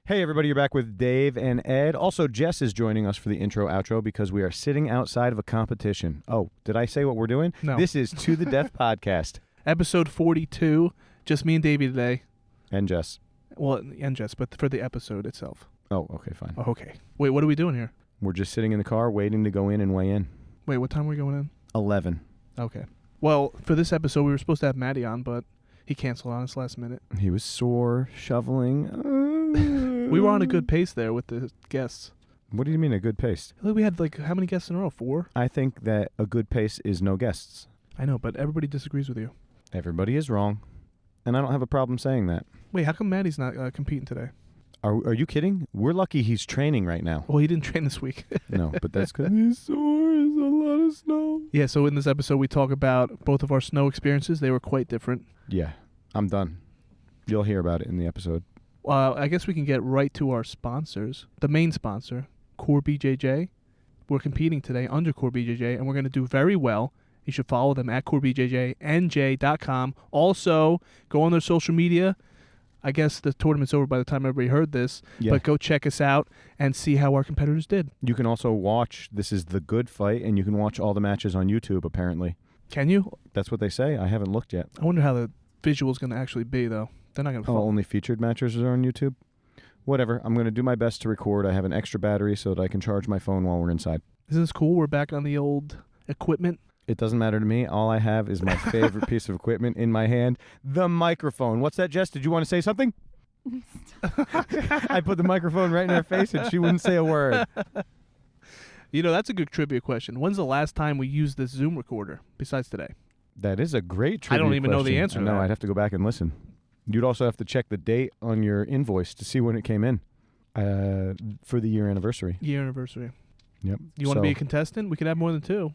Hey everybody, you're back with Dave and Ed. Also, Jess is joining us for the intro outro because we are sitting outside of a competition. Oh, did I say what we're doing? No. This is To the Death Podcast. Episode 42, just me and Davey today. And Jess. Well, and Jess, but for the episode itself. Oh, okay, fine. Oh, okay. Wait, what are we doing here? We're just sitting in the car waiting to go in and weigh in. Wait, what time are we going in? 11. Okay. Well, for this episode, we were supposed to have Maddie on, but he canceled on us last minute. He was sore, shoveling. We were on a good pace there with the guests. What do you mean a good pace? We had, how many guests in a row? 4? I think that a good pace is no guests. I know, but everybody disagrees with you. Everybody is wrong. And I don't have a problem saying that. Wait, how come Maddie's not competing today? Are you kidding? We're lucky he's training right now. Well, he didn't train this week. No, but that's because he's sore. There's a lot of snow. Yeah, so in this episode, we talk about both of our snow experiences. They were quite different. Yeah, I'm done. You'll hear about it in the episode. I guess we can get right to our sponsors. The main sponsor, Core BJJ. We're competing today under Core BJJ, and we're going to do very well. You should follow them at corebjjnj.com. Also, go on their social media. I guess the tournament's over by the time everybody heard this, but go check us out and see how our competitors did. You can also watch, this is The Good Fight, and you can watch all the matches on YouTube, apparently. Can you? That's what they say. I haven't looked yet. I wonder how the visual's going to actually be, though. They're not going to follow. Only featured matches are on YouTube? Whatever. I'm going to do my best to record. I have an extra battery so that I can charge my phone while we're inside. Isn't this cool? We're back on the old equipment. It doesn't matter to me. All I have is my favorite piece of equipment in my hand, the microphone. What's that, Jess? Did you want to say something? I put the microphone right in her face and she wouldn't say a word. You know, that's a good trivia question. When's the last time we used this Zoom recorder besides today? That is a great trivia I don't even know the answer to No, that. I'd have to go back and listen. You'd also have to check the date on your invoice to see when it came in for the year anniversary. Year anniversary. Yep. You want to be a contestant? We could have more than 2.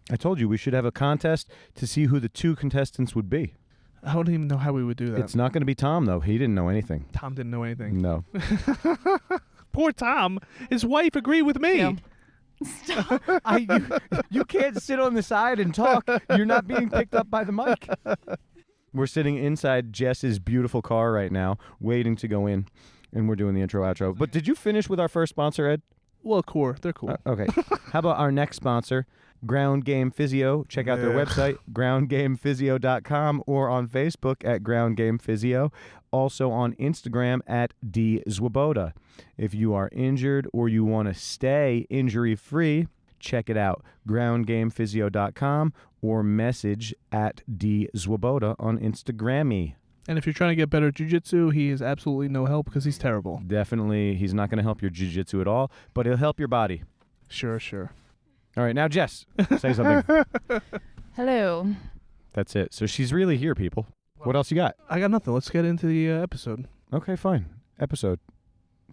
I told you we should have a contest to see who the 2 contestants would be. I don't even know how we would do that. It's not going to be Tom, though. He didn't know anything. Tom didn't know anything. No. Poor Tom. His wife agreed with me. Yeah. You can't sit on the side and talk. You're not being picked up by the mic. We're sitting inside Jess's beautiful car right now, waiting to go in, and we're doing the intro outro. But did you finish with our first sponsor, Ed? Well, Core. They're cool. Okay. How about our next sponsor, Ground Game Physio? Check out their website, groundgamephysio.com, or on Facebook at Ground Game Physio. Also on Instagram at @dzwoboda. If you are injured or you want to stay injury-free, check it out, groundgamephysio.com, or message at @dzwoboda on Instagrammy. And if you're trying to get better at jiu-jitsu, he is absolutely no help because he's terrible. Definitely, he's not going to help your jiu-jitsu at all, but he'll help your body. Sure. All right, now Jess, say something. Hello. That's it. So she's really here, people. What else you got? I got nothing. Let's get into the episode. Okay, fine. Episode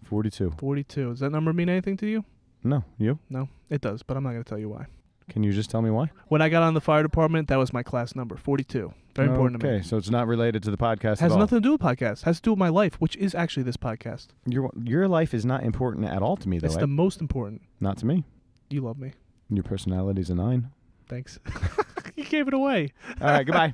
42. 42. Does that number mean anything to you? No, you? No, it does, but I'm not going to tell you why. Can you just tell me why? When I got on the fire department, that was my class number, 42. Very important to me. Okay, so it's not related to the podcast Has at all. nothing to do with podcasts. Has to do with my life, which is actually this podcast. Your life is not important at all to me, though. It's the most important. Not to me. You love me. Your personality's a 9. Thanks. You gave it away. All right, goodbye.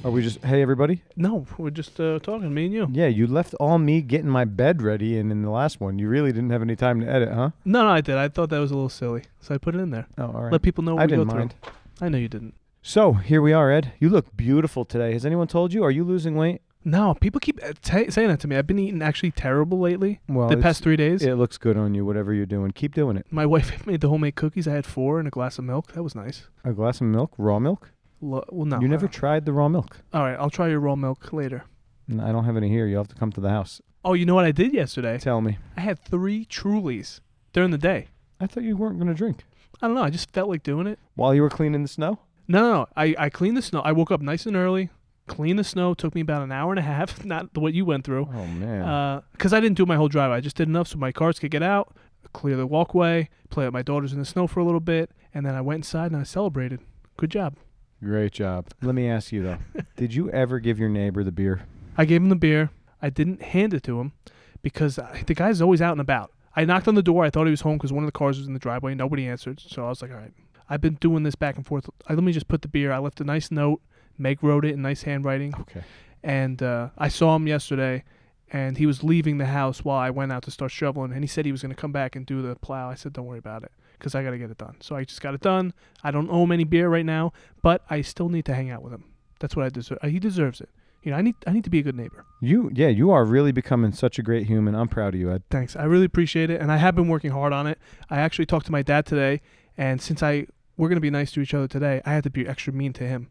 Are we just, hey, everybody? No, we're just talking, me and you. Yeah, you left all me getting my bed ready, and in the last one, you really didn't have any time to edit, huh? No, I did. I thought that was a little silly, so I put it in there. Oh, all right. Let people know what I we go didn't through. mind. I know you didn't. So, here we are, Ed. You look beautiful today. Has anyone told you? Are you losing weight? No, people keep saying that to me. I've been eating actually terrible lately. Well, The past 3 days. It looks good on you, whatever you're doing. Keep doing it. My wife made the homemade cookies. I had 4 and a glass of milk. That was nice. A glass of milk? Raw milk? Well, no. You never tried the raw milk? All right, I'll try your raw milk later. I don't have any here. You'll have to come to the house. Oh, you know what I did yesterday? Tell me. I had 3 Trulies during the day. I thought you weren't going to drink. I don't know. I just felt like doing it. While you were cleaning the snow? No. I cleaned the snow. I woke up nice and early, cleaned the snow. Took me about an hour and a half, not what you went through. Oh, man. Because I didn't do my whole drive. I just did enough so my cars could get out, clear the walkway, play with my daughters in the snow for a little bit, and then I went inside and I celebrated. Good job. Great job. Let me ask you, though. Did you ever give your neighbor the beer? I gave him the beer. I didn't hand it to him because the guy's always out and about. I knocked on the door. I thought he was home because one of the cars was in the driveway. Nobody answered. So I was like, all right. I've been doing this back and forth. Let me just put the beer. I left a nice note. Meg wrote it in nice handwriting. Okay. And I saw him yesterday, and he was leaving the house while I went out to start shoveling, and he said he was going to come back and do the plow. I said, don't worry about it, because I got to get it done. So I just got it done. I don't owe him any beer right now, but I still need to hang out with him. That's what I deserve. He deserves it. You know, I need to be a good neighbor. You are really becoming such a great human. I'm proud of you, Ed. Thanks. I really appreciate it, and I have been working hard on it. I actually talked to my dad today, and since we're going to be nice to each other today, I had to be extra mean to him.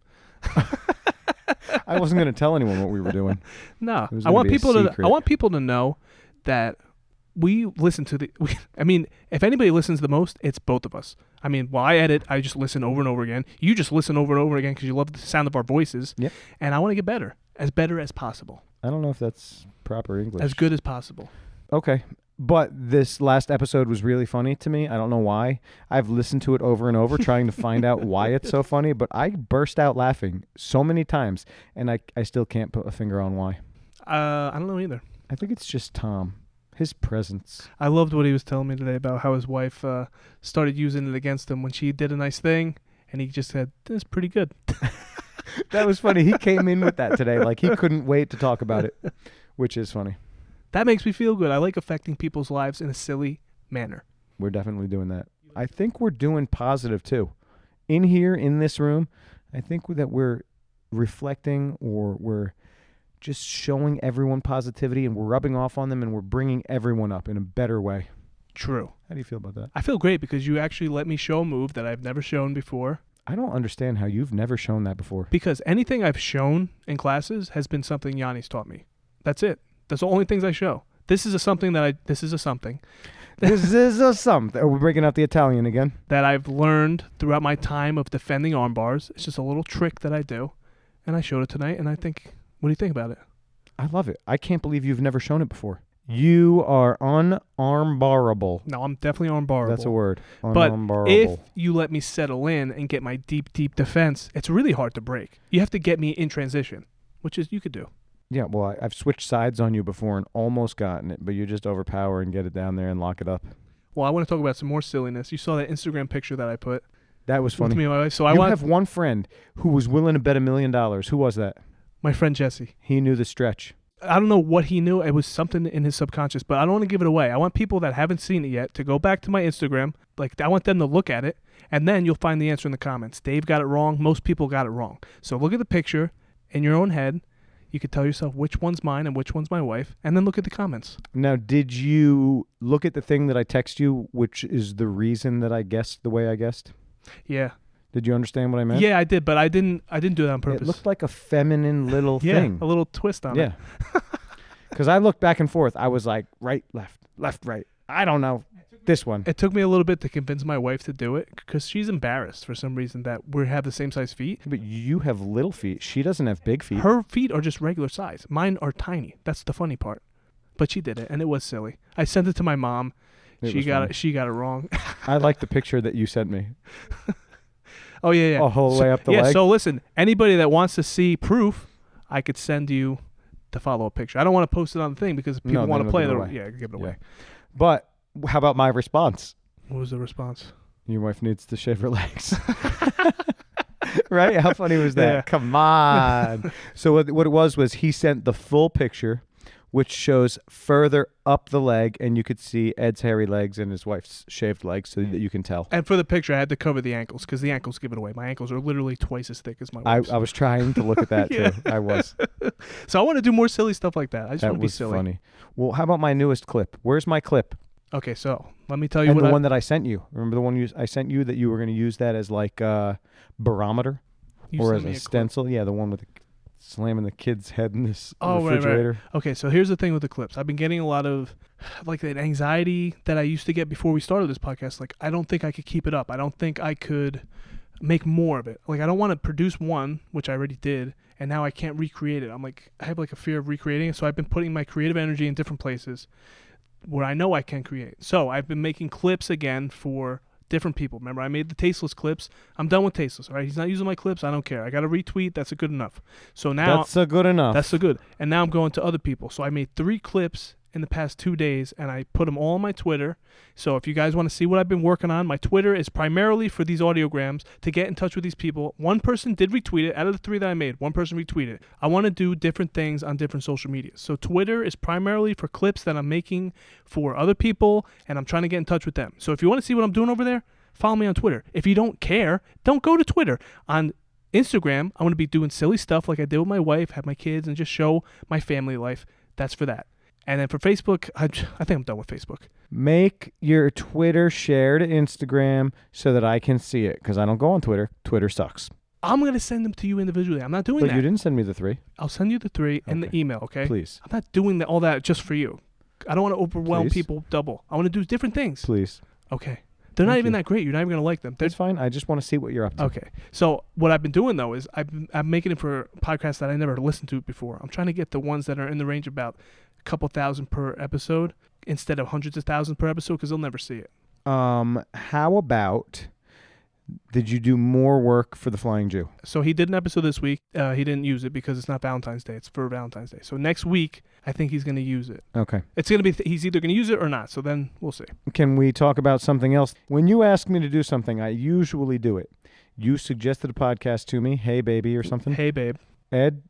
I wasn't going to tell anyone what we were doing. No, I want people to know that we listen to if anybody listens the most, it's both of us. I mean, while I edit, I just listen over and over again. You just listen over and over again because you love the sound of our voices. Yep. And I want to get better as possible. I don't know if that's proper English. As good as possible. Okay. But this last episode was really funny to me. I don't know why. I've listened to it over and over trying to find out why it's so funny, but I burst out laughing so many times, and I still can't put a finger on why. I don't know either. I think it's just Tom. His presence. I loved what he was telling me today about how his wife started using it against him when she did a nice thing, and he just said, "That's pretty good." That was funny. He came in with that today. Like, he couldn't wait to talk about it, which is funny. That makes me feel good. I like affecting people's lives in a silly manner. We're definitely doing that. I think we're doing positive, too. In here, in this room, I think that we're reflecting, or we're just showing everyone positivity, and we're rubbing off on them, and we're bringing everyone up in a better way. True. How do you feel about that? I feel great because you actually let me show a move that I've never shown before. I don't understand how you've never shown that before. Because anything I've shown in classes has been something Yanni's taught me. That's it. That's the only things I show. This is a something. Are we breaking out the Italian again? That I've learned throughout my time of defending arm bars. It's just a little trick that I do. And I showed it tonight, and I think, what do you think about it? I love it. I can't believe you've never shown it before. You are unarmbarable. No, I'm definitely armbarable. That's a word. But Unarmbarable. if you let me settle in and get my deep, deep defense, it's really hard to break. You have to get me in transition, which is you could do. Yeah, well, I've switched sides on you before and almost gotten it, but you just overpower and get it down there and lock it up. Well, I want to talk about some more silliness. You saw that Instagram picture that I put. That was funny. With me and my wife. So you have one friend who was willing to bet $1 million. Who was that? My friend Jesse. He knew the stretch. I don't know what he knew. It was something in his subconscious, but I don't want to give it away. I want people that haven't seen it yet to go back to my Instagram. Like, I want them to look at it, and then you'll find the answer in the comments. Dave got it wrong. Most people got it wrong. So look at the picture in your own head. You could tell yourself which one's mine and which one's my wife, and then look at the comments. Now, did you look at the thing that I text you, which is the reason that I guessed the way I guessed? Yeah. Did you understand what I meant? Yeah, I did, but I didn't do that on purpose. It looked like a feminine little thing. Yeah, a little twist on it. Yeah. Because I looked back and forth. I was like, right, left, right. I don't know. This one. It took me a little bit to convince my wife to do it because she's embarrassed for some reason that we have the same size feet. But you have little feet. She doesn't have big feet. Her feet are just regular size. Mine are tiny. That's the funny part. But she did it, and it was silly. I sent it to my mom. She got it wrong. I like the picture that you sent me. Oh, yeah. A whole way up the leg? Yeah, so listen, anybody that wants to see proof, I could send you the follow-up picture. I don't want to post it on the thing because people want to play it. Yeah, give it away. But how about my response? What was the response? Your wife needs to shave her legs. Right? How funny was that? Yeah. Come on. So what it was he sent the full picture, which shows further up the leg, and you could see Ed's hairy legs and his wife's shaved legs so that you can tell. And for the picture, I had to cover the ankles because the ankles give it away. My ankles are literally twice as thick as my wife's. I was trying to look at that, Yeah. too. I was. So I want to do more silly stuff like that. I just want to be silly. That was funny. Well, how about my newest clip? Where's my clip? Okay, so let me tell you and what the one that I sent you. Remember the one I sent you that you were going to use that as like a barometer or as a stencil? Yeah, the one with slamming the kid's head in this refrigerator. Right. Okay, so here's the thing with the clips. I've been getting a lot of like that anxiety that I used to get before we started this podcast. Like, I don't think I could keep it up. I don't think I could make more of it. Like, I don't want to produce one, which I already did, and now I can't recreate it. I'm like, I have like a fear of recreating it, so I've been putting my creative energy in different places where I know I can create. So I've been making clips again for different people. Remember, I made the Tasteless clips. I'm done with Tasteless, all right? He's not using my clips. I don't care. I got a retweet. That's a good enough. So now... That's a good enough. That's so good. And now I'm going to other people. So I made 3 clips, in the past 2 days, and I put them all on my Twitter. So if you guys want to see what I've been working on, my Twitter is primarily for these audiograms to get in touch with these people. One person did retweet it. Out of the 3 that I made, one person retweeted it. I want to do different things on different social media. So Twitter is primarily for clips that I'm making for other people, and I'm trying to get in touch with them. So if you want to see what I'm doing over there, follow me on Twitter. If you don't care, don't go to Twitter. On Instagram, I want to be doing silly stuff like I did with my wife, have my kids, and just show my family life. That's for that. And then for Facebook, I think I'm done with Facebook. Make your Twitter share to Instagram so that I can see it, because I don't go on Twitter. Twitter sucks. I'm going to send them to you individually. I'm not doing that. But you didn't send me the 3. I'll send you the 3 and the email, okay? Please. I'm not doing all that just for you. I don't want to overwhelm people double. I want to do different things. Please. Okay. They're not Thank even you. that great. You're not even going to like them. That's fine. I just want to see what you're up to. Okay. So what I've been doing, though, is I'm making it for podcasts that I never listened to before. I'm trying to get the ones that are in the range of about a couple thousand per episode instead of hundreds of thousands per episode, because they'll never see it. How about, did you do more work for the Flying Jew? So he did an episode this week. He didn't use it because it's not Valentine's Day. It's for Valentine's Day. So next week, I think he's going to use it. Okay. It's going to be, he's either going to use it or not. So then we'll see. Can we talk about something else? When you ask me to do something, I usually do it. You suggested a podcast to me, Hey Baby or something. Hey, babe. Ed,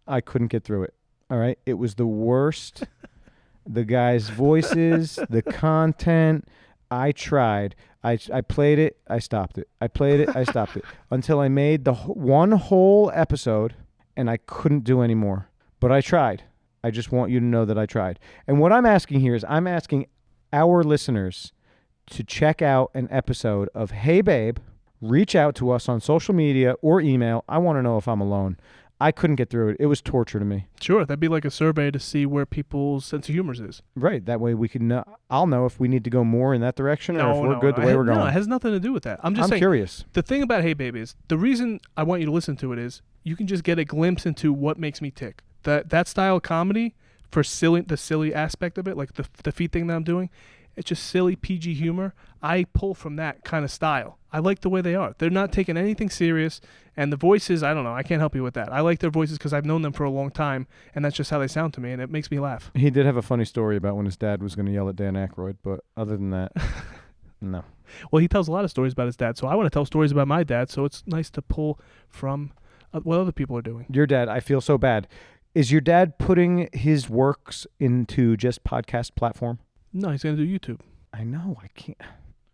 I couldn't get through it. All right? It was the worst. The guys' voices, the content. I tried. I played it. I stopped it. I played it. I stopped it. Until I made the one whole episode, and I couldn't do any more. But I tried. I just want you to know that I tried. And what I'm asking here is I'm asking our listeners to check out an episode of Hey Babe. Reach out to us on social media or email. I want to know if I'm alone. I couldn't get through it. It was torture to me. Sure, that'd be like a survey to see where people's sense of humor is. Right. That way we can know. I'll know if we need to go more in that direction or if we're good the way we're going. No, it has nothing to do with that. I'm just saying. Curious. The thing about Hey Baby is, the reason I want you to listen to it is you can just get a glimpse into what makes me tick. That style of comedy, for the silly aspect of it, like the feet thing that I'm doing, it's just silly PG humor. I pull from that kind of style. I like the way they are. They're not taking anything serious, and the voices, I don't know. I can't help you with that. I like their voices because I've known them for a long time, and that's just how they sound to me, and it makes me laugh. He did have a funny story about when his dad was going to yell at Dan Aykroyd, but other than that, no. Well, he tells a lot of stories about his dad, so I want to tell stories about my dad, so it's nice to pull from what other people are doing. Your dad, I feel so bad. Is your dad putting his works into just podcast platform? No, he's going to do YouTube. I know. I can't.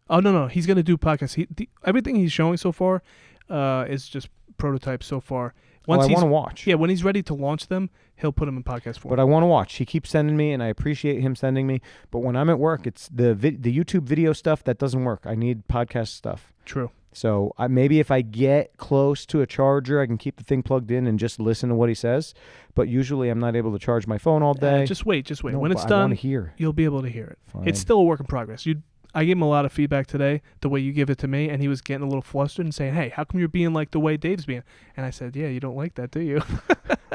Oh, no. He's going to do podcasts. Everything he's showing so far is just prototypes so far. I want to watch. Yeah, when he's ready to launch them, he'll put them in podcast form. But I want to watch. He keeps sending me, and I appreciate him sending me. But when I'm at work, it's the YouTube video stuff that doesn't work. I need podcast stuff. True. So maybe if I get close to a charger, I can keep the thing plugged in and just listen to what he says. But usually I'm not able to charge my phone all day. Just wait. No, when it's I done, want to hear. You'll be able to hear it. Fine. It's still a work in progress. I gave him a lot of feedback today, the way you give it to me, and he was getting a little flustered and saying, hey, how come you're being like the way Dave's being? And I said, yeah, you don't like that, do you?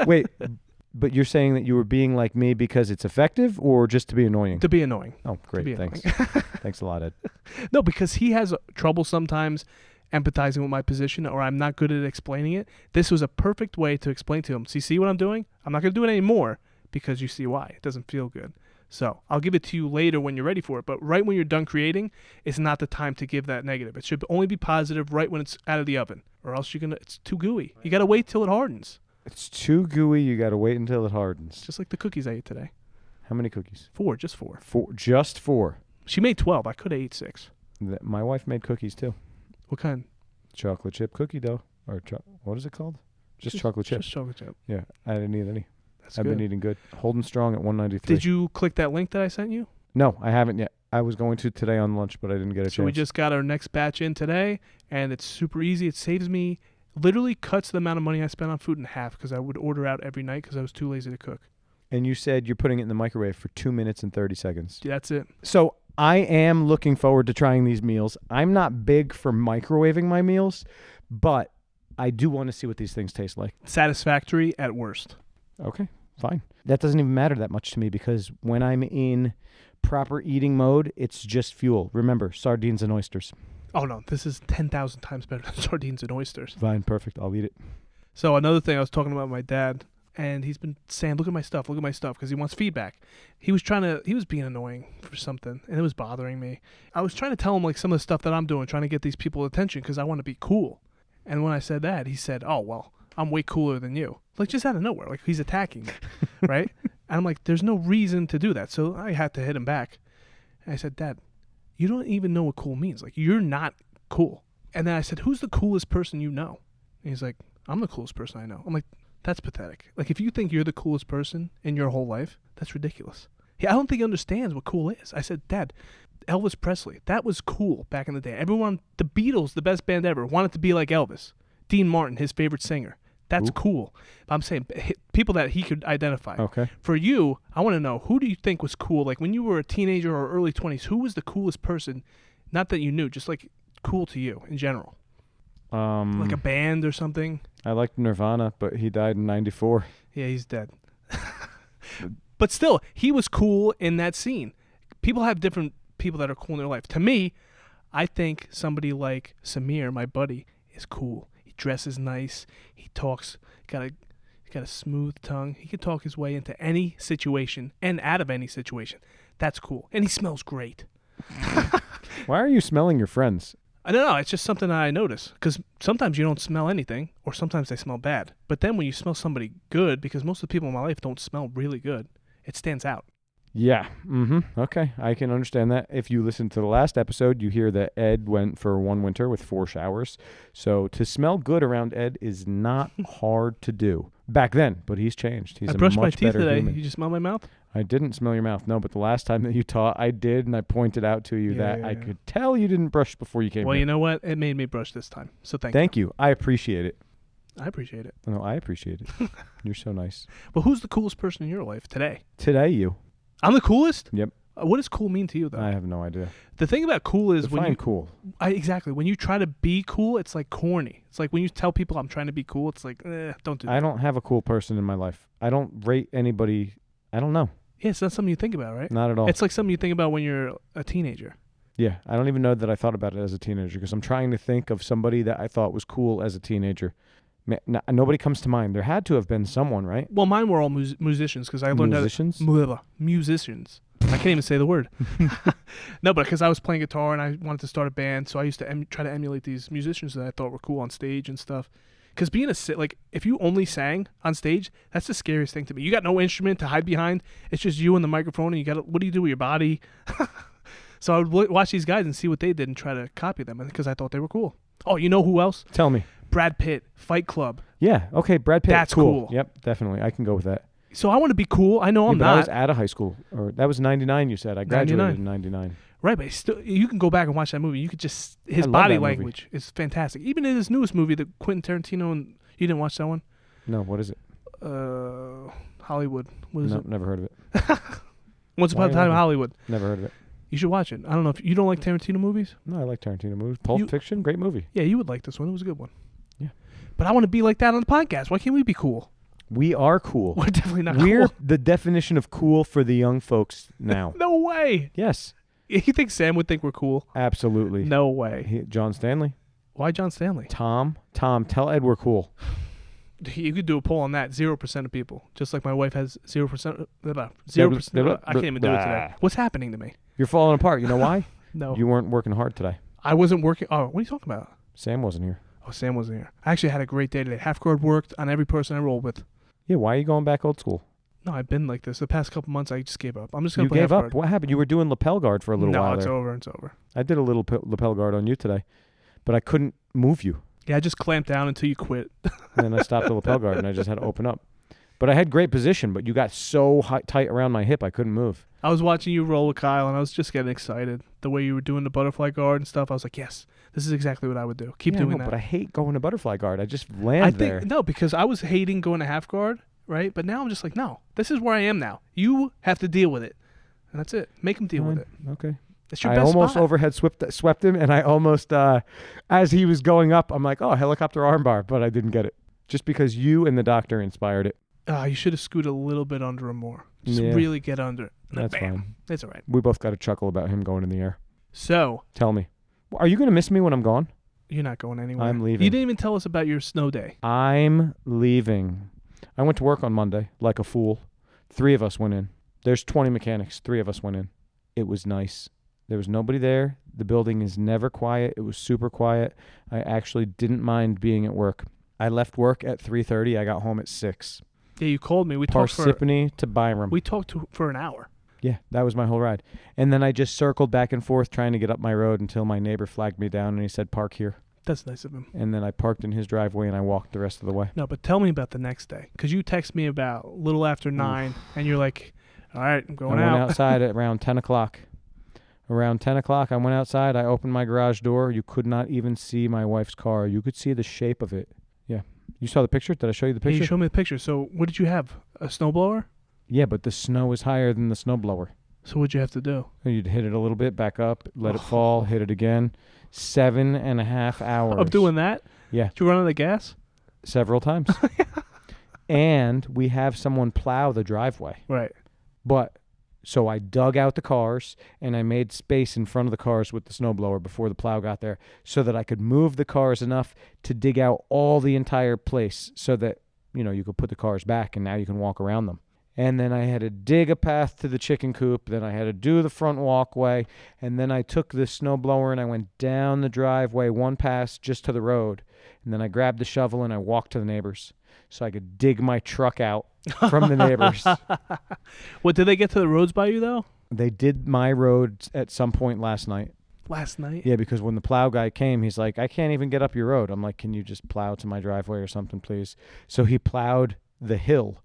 Wait, but you're saying that you were being like me because it's effective or just to be annoying? To be annoying. Oh, great. Thanks. Thanks a lot, Ed. No, because he has trouble sometimes empathizing with my position, or I'm not good at explaining it. This was a perfect way to explain to him. See what I'm doing? I'm not going to do it anymore because you see why. It doesn't feel good. So I'll give it to you later when you're ready for it. But right when you're done creating, it's not the time to give that negative. It should only be positive right when it's out of the oven, or else it's too gooey. You got to wait till it hardens. It's too gooey. You got to wait until it hardens. Just like the cookies I ate today. How many cookies? 4, just 4. Just 4. She made 12. I could have ate 6. My wife made cookies too. What kind? Chocolate chip cookie dough. Or what is it called? Just chocolate chip. Just chocolate chip. Yeah, I didn't eat any. I've good. been eating good. Holding strong at 193. Did you click that link that I sent you? No, I haven't yet. I was going to today on lunch, but I didn't get a chance. So we just got our next batch in today, and it's super easy. It saves me, literally cuts the amount of money I spend on food in half, because I would order out every night because I was too lazy to cook. And you said you're putting it in the microwave for 2 minutes and 30 seconds. Yeah, that's it. So I am looking forward to trying these meals. I'm not big for microwaving my meals, but I do want to see what these things taste like. Satisfactory at worst. Okay, fine. That doesn't even matter that much to me because when I'm in proper eating mode, it's just fuel. Remember, sardines and oysters. Oh, no, this is 10,000 times better than sardines and oysters. Fine, perfect. I'll eat it. So another thing I was talking about with my dad, and he's been saying, look at my stuff, because he wants feedback. He was being annoying for something, and it was bothering me. I was trying to tell him like some of the stuff that I'm doing, trying to get these people attention because I want to be cool. And when I said that, he said, oh, well, I'm way cooler than you. Like, just out of nowhere, like he's attacking me, right? And I'm like, there's no reason to do that. So I had to hit him back. And I said, Dad, you don't even know what cool means. Like, you're not cool. And then I said, who's the coolest person you know? And he's like, I'm the coolest person I know. I'm like, that's pathetic. Like, if you think you're the coolest person in your whole life, that's ridiculous. I don't think he understands what cool is. I said, Dad, Elvis Presley, that was cool back in the day. Everyone, the Beatles, the best band ever, wanted to be like Elvis. Dean Martin, his favorite singer. That's cool. I'm saying people that he could identify. Okay. For you, I want to know, who do you think was cool? Like, when you were a teenager or early 20s, who was the coolest person? Not that you knew, just like cool to you in general. Like a band or something. I liked Nirvana, but he died in 94. Yeah, he's dead. But still, he was cool in that scene. People have different people that are cool in their life. To me, I think somebody like Samir, my buddy, is cool. He dresses nice. He talks, got a smooth tongue. He can talk his way into any situation and out of any situation. That's cool. And he smells great. Why are you smelling your friends? I don't know. It's just something I notice. Because sometimes you don't smell anything, or sometimes they smell bad. But then when you smell somebody good, because most of the people in my life don't smell really good, it stands out. Yeah. Okay. I can understand that. If you listen to the last episode, you hear that Ed went for one winter with 4 showers. So to smell good around Ed is not hard to do. Back then, but he's changed. He's I a brushed my much teeth better today. human. You just smell my mouth? I didn't smell your mouth, no, but the last time that you taught, I did, and I pointed out to you that I could tell you didn't brush before you came Well, here. you know what? It made me brush this time. So Thank you. I appreciate it. I appreciate it. No, I appreciate it. You're so nice. But who's the coolest person in your life today? Today, you. I'm the coolest? Yep. What does cool mean to you, though? I have no idea. The thing about cool is when you cool. Exactly. When you try to be cool, it's like corny. It's like when you tell people I'm trying to be cool, it's like, don't do that. I don't have a cool person in my life. I don't rate anybody. I don't know. Yeah, it's not something you think about, right? Not at all. It's like something you think about when you're a teenager. Yeah, I don't even know that I thought about it as a teenager because I'm trying to think of somebody that I thought was cool as a teenager. Nobody comes to mind. There had to have been someone, right? Well, mine were all musicians because I learned musicians. Musicians. I can't even say the word. No, but because I was playing guitar and I wanted to start a band, so I used to try to emulate these musicians that I thought were cool on stage and stuff. Because being if you only sang on stage, that's the scariest thing to me. You got no instrument to hide behind. It's just you and the microphone, and what do you do with your body? So I would watch these guys and see what they did and try to copy them because I thought they were cool. Oh, you know who else? Tell me. Brad Pitt, Fight Club. Yeah, okay, Brad Pitt. That's cool. Yep, definitely. I can go with that. So I want to be cool. I know I'm but not. I was out of high school. Or that was 99, you said. I graduated in 99. Right, but still, you can go back and watch that movie. You could just, his I love body that movie. language is fantastic. Even in his newest movie, the Quentin Tarantino, and you didn't watch that one? No, what is it? Hollywood. What is it? Never heard of it. Once Upon a Time in Hollywood. Never heard of it. You should watch it. I don't know if you don't like Tarantino movies. No, I like Tarantino movies. Pulp Fiction, great movie. Yeah, you would like this one. It was a good one. Yeah. But I want to be like that on the podcast. Why can't we be cool? We are cool. We're definitely not We're cool. the definition of cool for the young folks now. No way. Yes. You think Sam would think we're cool? Absolutely. No way. John Stanley. Why John Stanley? Tom, tell Ed we're cool. You could do a poll on that. 0% of people. Just like my wife has 0%. 0%. I can't even do it today. What's happening to me? You're falling apart. You know why? No. You weren't working hard today. I wasn't working. Oh, what are you talking about? Sam wasn't here. Oh, Sam wasn't here. I actually had a great day today. Half guard worked on every person I rolled with. Yeah, why are you going back old school? No, I've been like this. The past couple months, I just gave up. I'm just going to play You gave half up? guard. What happened? You were doing lapel guard for a little while No, it's there. over. It's over. I did a little lapel guard on you today, but I couldn't move you. Yeah, I just clamped down until you quit. And then I stopped the lapel guard, and I just had to open up. But I had great position, but you got so tight around my hip, I couldn't move. I was watching you roll with Kyle, and I was just getting excited. The way you were doing the butterfly guard and stuff, I was like, yes, this is exactly what I would do. Keep doing that. But I hate going to butterfly guard. I just land there. No, because I was hating going to half guard, right? But now I'm just like, no, this is where I am now. You have to deal with it. And that's it. Make him deal with it. Okay. It's your I best almost spot. overhead swept him, and I almost, as he was going up, I'm like, oh, helicopter armbar, but I didn't get it. Just because you and the doctor inspired it. You should have scooted a little bit under him more. Just Yeah. really get under it. That's Bam. fine. It's all right. We both got a chuckle about him going in the air. So, Tell me. Are you going to miss me when I'm gone? you're not going anywhere. I'm leaving. You didn't even tell us about your snow day. I'm leaving. I went to work on Monday like a fool. 3 of us went in. There's 20 mechanics. 3 of us went in. It was nice. There was nobody there. The building is never quiet. It was super quiet. I actually didn't mind being at work. I left work at 3:30. I got home at 6. Yeah, you called me. We talked Parsippany to Byram. for an hour. Yeah, that was my whole ride. And then I just circled back and forth trying to get up my road until my neighbor flagged me down and he said, park here. That's nice of him. And then I parked in his driveway and I walked the rest of the way. No, but tell me about the next day. Because you text me about a little after 9, and you're like, all right, I'm going I out. went outside at around 10 o'clock. Around 10 o'clock, I went outside. I opened my garage door. You could not even see my wife's car. You could see the shape of it. Yeah. You saw the picture? Did I show you the Yeah, picture? you showed me the picture. So what did you have? A snowblower? Yeah, but the snow is higher than the snowblower. So what'd you have to do? You'd hit it a little bit, back up, let it fall, hit it again. 7.5 hours. Of doing that? Yeah. Did you run out of gas? Several times. And we have someone plow the driveway. Right. But so I dug out the cars and I made space in front of the cars with the snowblower before the plow got there so that I could move the cars enough to dig out all the entire place so that, you could put the cars back and now you can walk around them. And then I had to dig a path to the chicken coop. Then I had to do the front walkway. And then I took the snowblower and I went down the driveway, one pass just to the road. And then I grabbed the shovel and I walked to the neighbors so I could dig my truck out from the neighbors. What, did they get to the roads by you, though? They did my road at some point last night. Last night? Yeah, because when the plow guy came, he's like, I can't even get up your road. I'm like, can you just plow to my driveway or something, please? So he plowed the hill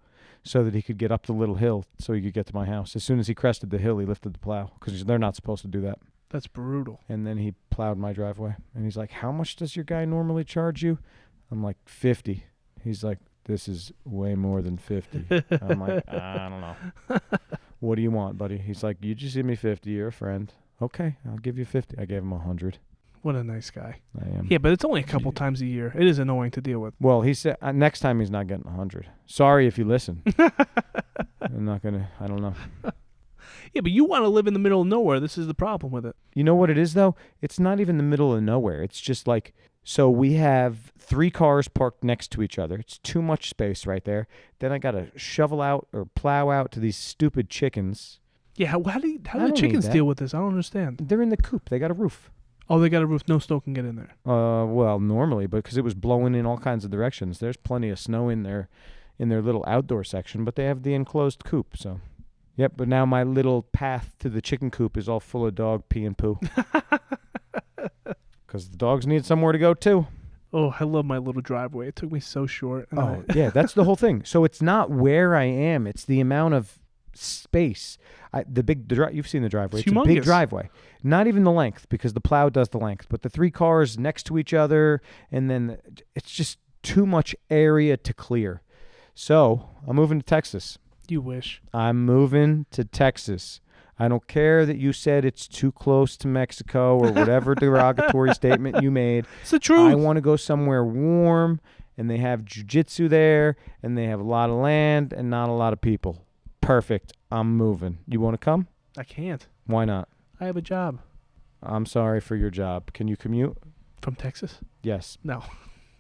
so that he could get up the little hill so he could get to my house. As soon as he crested the hill, he lifted the plow because they're not supposed to do that. That's brutal. And then he plowed my driveway. And he's like, how much does your guy normally charge you? I'm like, 50. He's like, this is way more than 50. I'm like, I don't know. What do you want, buddy? He's like, you just give me 50. You're a friend. Okay, I'll give you 50. I gave him 100. What a nice guy. I am. Yeah, but it's only a couple times a year. It is annoying to deal with. Well, he said next time he's not getting 100. Sorry if you listen. I'm not going to, I don't know. Yeah, but you want to live in the middle of nowhere. This is the problem with it. You know what it is, though? It's not even the middle of nowhere. It's just like, so we have 3 cars parked next to each other. It's too much space right there. Then I got to shovel out or plow out to these stupid chickens. Yeah, how do I the don't chickens need that. deal with this? I don't understand. They're in the coop. They got a roof. Oh, they got a roof. No snow can get in there. Well, normally, but because it was blowing in all kinds of directions. There's plenty of snow in their little outdoor section, but they have the enclosed coop. So, yep. But now my little path to the chicken coop is all full of dog pee and poo. Because the dogs need somewhere to go too. Oh, I love my little driveway. It took me so short. And Yeah, that's the whole thing. So it's not where I am; it's the amount of space. You've seen the driveway. It's a big humongous. driveway. Not even the length, because the plow does the length, but the 3 cars next to each other, and then it's just too much area to clear. So I'm moving to Texas. You wish. I'm moving to Texas. I don't care that you said it's too close to Mexico or whatever derogatory statement you made. It's the truth. I want to go somewhere warm, and they have jiu-jitsu there, and they have a lot of land and not a lot of people. Perfect. I'm moving. You want to come? I can't. Why not? I have a job. I'm sorry for your job. Can you commute? From Texas? Yes. No.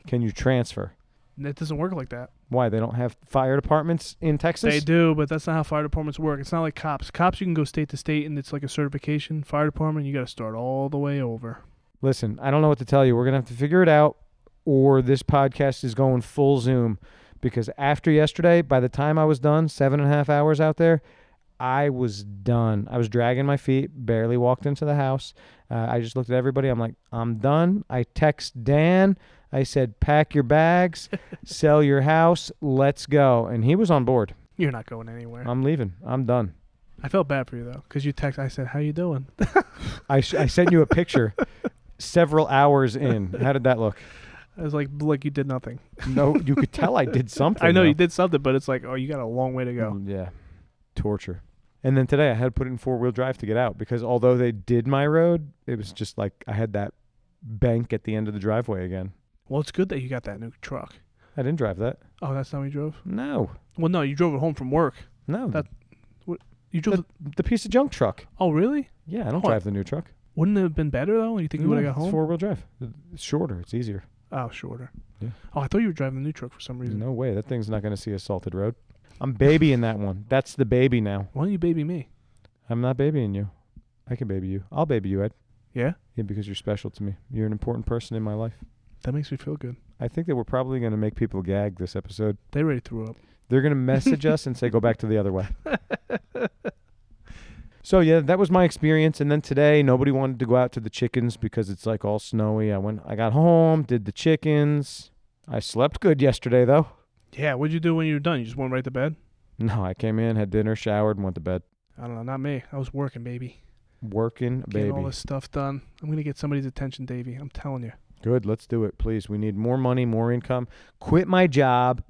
Can you transfer? It doesn't work like that. Why? They don't have fire departments in Texas? They do, but that's not how fire departments work. It's not like cops. Cops, you can go state to state, and it's like a certification. Fire department, you got to start all the way over. Listen, I don't know what to tell you. We're going to have to figure it out, or this podcast is going full Zoom. Because after yesterday, by the time I was done, 7.5 hours out there, I was done. I was dragging my feet, barely walked into the house. I just looked at everybody. I'm like, I'm done. I text Dan. I said, pack your bags, sell your house, let's go. And he was on board. You're not going anywhere. I'm leaving. I'm done. I felt bad for you, though, because you text. I said, how you doing? I sent you a picture several hours in. How did that look? I was like you did nothing. No, you could tell I did something. I know though. you did something, but it's like, oh, you got a long way to go. Yeah. Torture. And then today I had to put it in 4-wheel drive to get out because although they did my road, it was just like I had that bank at the end of the driveway again. Well, it's good that you got that new truck. I didn't drive that. Oh, that's not what you drove? No. Well, no, you drove it home from work. No. You drove the piece of junk truck. Oh, really? Yeah, I don't Oh, drive the new truck. Wouldn't it have been better, though? You think you would have got home? It's 4-wheel drive. It's shorter. It's easier. Oh, shorter. Yeah. Oh, I thought you were driving the new truck for some reason. No way. That thing's not going to see a salted road. I'm babying that one. That's the baby now. Why don't you baby me? I'm not babying you. I can baby you. I'll baby you, Ed. Yeah? Yeah, because you're special to me. You're an important person in my life. That makes me feel good. I think that we're probably going to make people gag this episode. They already threw up. They're going to message us and say, go back to the other way. So, yeah, that was my experience. And then today, nobody wanted to go out to the chickens because it's like all snowy. I got home, did the chickens. I slept good yesterday, though. Yeah, what'd you do when you were done? You just went right to bed? No, I came in, had dinner, showered, and went to bed. I don't know, not me. I was working, baby. Working, Getting baby. all this stuff done. I'm going to get somebody's attention, Davey. I'm telling you. Good, let's do it, please. We need more money, more income. Quit my job.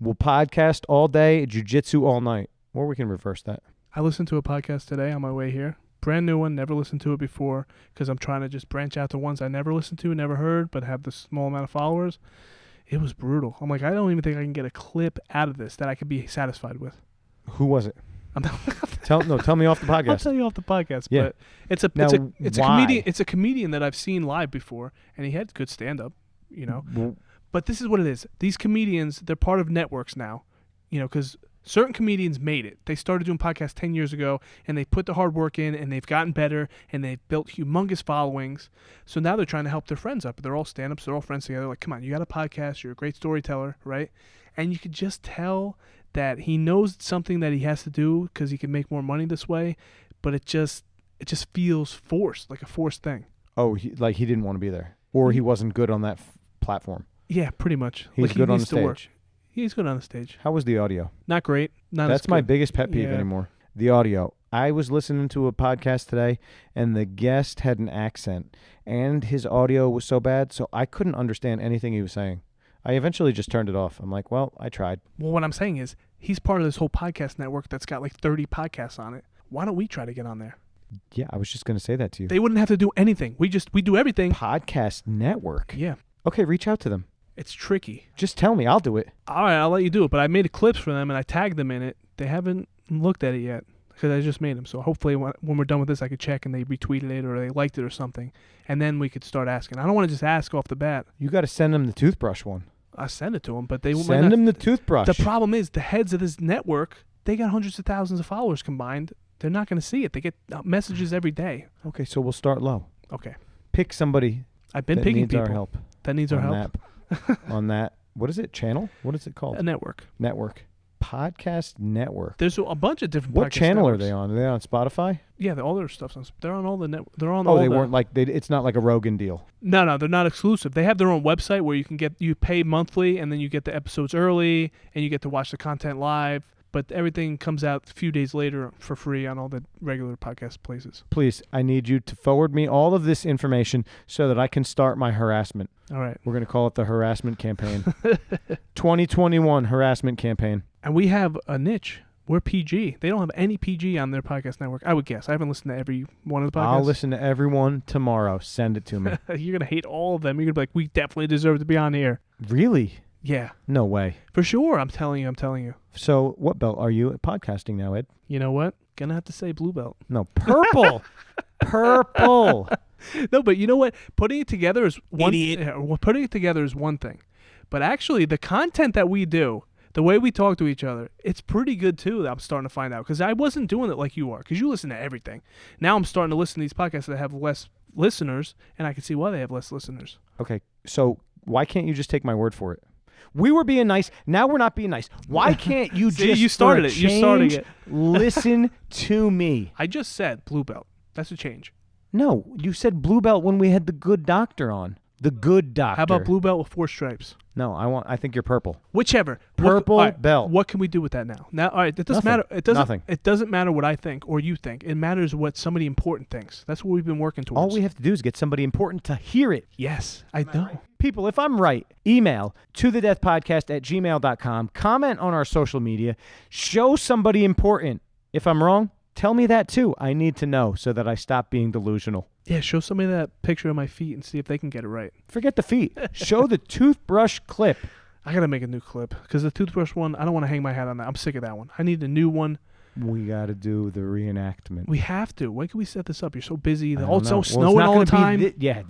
We'll podcast all day, jiu-jitsu all night. Or we can reverse that. I listened to a podcast today on my way here. Brand new one. Never listened to it before because I'm trying to just branch out to ones I never listened to, never heard, but have the small amount of followers. It was brutal. I'm like, I don't even think I can get a clip out of this that I could be satisfied with. Who was it? Tell me off the podcast. I'll tell you off the podcast. Yeah. But it's a Why? comedian. It's a comedian that I've seen live before, and he had good stand up, you know. Well, But this is what it is. These comedians, they're part of networks now, you know, because certain comedians made it. They started doing podcasts 10 years ago, and they put the hard work in, and they've gotten better, and they've built humongous followings. So now they're trying to help their friends up. They're all stand-ups. They're all friends together. Like, come on, you got a podcast. You're a great storyteller, right? And you could just tell that he knows something that he has to do because he can make more money this way, but it just feels forced, like a forced thing. Oh, he didn't want to be there, or he wasn't good on that platform. Yeah, pretty much. He's like good he on needs the to work. stage. He's good on the stage. How was the audio? Not great. Not That's as my good. biggest pet peeve Yeah. anymore. The audio. I was listening to a podcast today, and the guest had an accent, and his audio was so bad, so I couldn't understand anything he was saying. I eventually just turned it off. I'm like, well, I tried. Well, what I'm saying is he's part of this whole podcast network that's got like 30 podcasts on it. Why don't we try to get on there? Yeah, I was just going to say that to you. They wouldn't have to do anything. We do everything. Podcast network. Yeah. Okay, reach out to them. It's tricky. Just tell me. I'll do it. All right, I'll let you do it. But I made clips for them and I tagged them in it. They haven't looked at it yet because I just made them. So hopefully when we're done with this, I could check and they retweeted it or they liked it or something. And then we could start asking. I don't want to just ask off the bat. You got to send them the toothbrush one. I send it to them, but they might Send not. them the toothbrush. The problem is the heads of this network, they got hundreds of thousands of followers combined. They're not going to see it. They get messages every day. Okay, so we'll start low. Okay. Pick somebody I've been that picking needs people. our help. That needs our on help. That, on that. What is it? Channel? What is it called? A network. Network. Podcast network. There's a bunch of different. What podcast channel networks. are they on? Are they on Spotify? Yeah, all their stuff's on. They're on all the net. They're on. Oh, all they the, weren't like it's not like a Rogan deal. No, they're not exclusive. They have their own website where you pay monthly, and then you get the episodes early, and you get to watch the content live. But everything comes out a few days later for free on all the regular podcast places. Please, I need you to forward me all of this information so that I can start my harassment. All right. We're going to call it the harassment campaign. 2021 harassment campaign. And we have a niche. We're PG. They don't have any PG on their podcast network, I would guess. I haven't listened to every one of the podcasts. I'll listen to everyone tomorrow. Send it to me. You're going to hate all of them. You're going to be like, we definitely deserve to be on here. Really? Yeah. No way. For sure. I'm telling you. So what belt are you at podcasting now, Ed? You know what? Gonna have to say blue belt. No, purple. Purple. No, but you know what? Putting it together is one. Idiot. Putting it together is one thing, but actually, the content that we do, the way we talk to each other, it's pretty good too. I'm starting to find out because I wasn't doing it like you are. Because you listen to everything. Now I'm starting to listen to these podcasts that have less listeners, and I can see why they have less listeners. Okay, so why can't you just take my word for it? We were being nice. Now we're not being nice. Why can't you See, just you started for a it. You started change, it. listen to me? I just said blue belt. That's a change. No, you said blue belt when we had the good doctor on. The good doctor. How about blue belt with 4 stripes? No, I think you're purple. Whichever. Purple all right, belt. What can we do with that now? Now, all right, it doesn't Nothing. matter. It doesn't. Nothing. It doesn't matter what I think or you think. It matters what somebody important thinks. That's what we've been working towards. All we have to do is get somebody important to hear it. Yes, I know. People, if I'm right, email tothedeathpodcast@gmail.com. Comment on our social media. Show somebody important. If I'm wrong, tell me that too. I need to know so that I stop being delusional. Yeah, show somebody that picture of my feet and see if they can get it right. Forget the feet. Show the toothbrush clip. I gotta make a new clip because the toothbrush one, I don't want to hang my hat on that. I'm sick of that one. I need a new one. We got to do the reenactment. We have to. When can we set this up? You're so busy. I Oh, don't it's know. so Well, snowing all the time. yeah.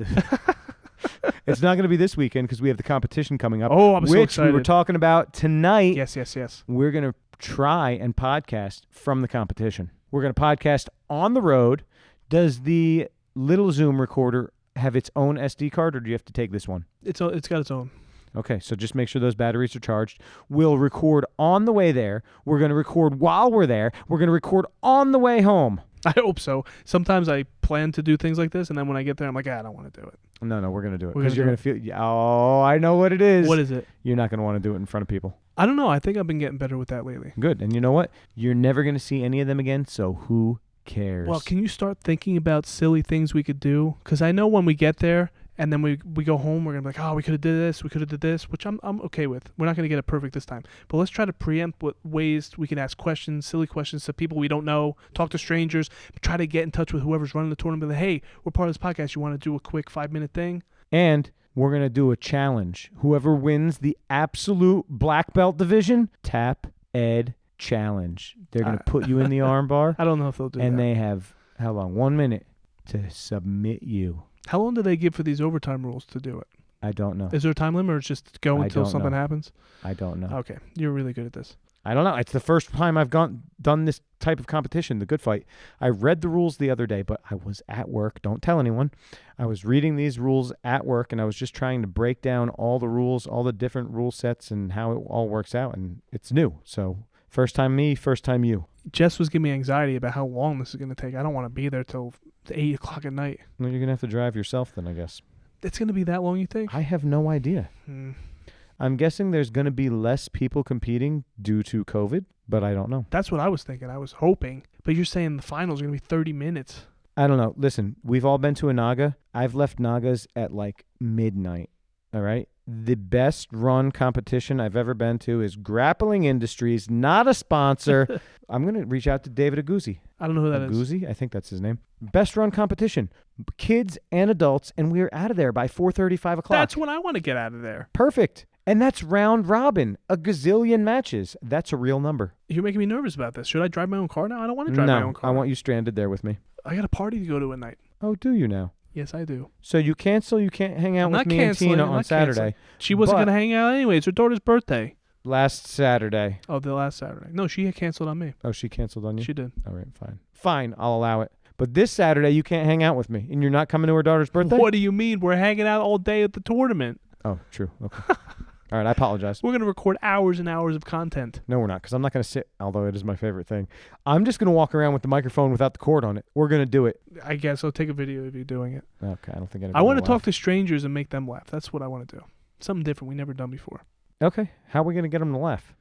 It's not going to be this weekend because we have the competition coming up. Oh, I'm so which excited. we were talking about tonight. Yes. We're going to try and podcast from the competition. We're going to podcast on the road. Does the little Zoom recorder have its own SD card, or do you have to take this one? It's got its own. Okay, so just make sure those batteries are charged. We'll record on the way there. We're going to record while we're there. We're going to record on the way home. I hope so. Sometimes I plan to do things like this, and then when I get there, I'm like, I don't want to do it. No, we're going to do it. We're Because gonna you're going to feel, oh, I know what it is. What is it? You're not going to want to do it in front of people. I don't know. I think I've been getting better with that lately. Good. And you know what? You're never going to see any of them again, so who cares? Well, can you start thinking about silly things we could do? Because I know when we get there and then we go home, we're going to be like, oh, we could have did this, we could have did this, which I'm okay with. We're not going to get it perfect this time. But let's try to preempt what ways we can ask questions, silly questions to people we don't know, talk to strangers, try to get in touch with whoever's running the tournament. Be like, hey, we're part of this podcast. You want to do a quick 5-minute thing? And we're going to do a challenge. Whoever wins the absolute black belt division, Tap Ed Challenge. They're going to put you in the arm bar. I don't know if they'll do that. And they have, how long? 1 minute to submit you. How long do they give for these overtime rules to do it? I don't know. Is there a time limit or it's just go I until don't something know. happens? I don't know. Okay. You're really good at this. I don't know. It's the first time I've done this type of competition, the Good Fight. I read the rules the other day, but I was at work. Don't tell anyone. I was reading these rules at work, and I was just trying to break down all the rules, all the different rule sets, and how it all works out. And it's new. So first time me, first time you. Jess was giving me anxiety about how long this is going to take. I don't want to be there till 8 o'clock at night. Well, you're going to have to drive yourself then, I guess. It's going to be that long, you think? I have no idea. I'm guessing there's going to be less people competing due to COVID, but I don't know. That's what I was thinking. I was hoping. But you're saying the finals are going to be 30 minutes. I don't know. Listen, we've all been to a Naga. I've left Nagas at like midnight, all right? The best run competition I've ever been to is Grappling Industries, not a sponsor. I'm going to reach out to David Aguzzi. I don't know who that is. Aguzzi? I think that's his name. Best run competition. Kids and adults, and we're out of there by 4:30, 5 o'clock. That's when I want to get out of there. Perfect. And that's round robin, a gazillion matches. That's a real number. You're making me nervous about this. Should I drive my own car now? I don't want to drive my own car. I want you stranded there with me. I got a party to go to at night. Oh, do you now? Yes, I do. So you cancel, you can't hang out I'm with not me and canceling, Tina I'm on not Saturday. canceling. She wasn't But- going to hang out anyway. It's her daughter's birthday. Last Saturday. Oh, the last Saturday. No, she had canceled on me. Oh, she canceled on you? She did. All right, fine. Fine, I'll allow it. But this Saturday, you can't hang out with me, and you're not coming to her daughter's birthday? What do you mean? We're hanging out all day at the tournament. Oh, true. Okay. All right, I apologize. We're going to record hours and hours of content. No, we're not, because I'm not going to sit, although it is my favorite thing. I'm just going to walk around with the microphone without the cord on it. We're going to do it. I guess I'll take a video of you doing it. Okay, I don't think anybody I want to will talk laugh. to strangers and make them laugh. That's what I want to do. Something different we never done before. Okay, how are we going to get them to laugh?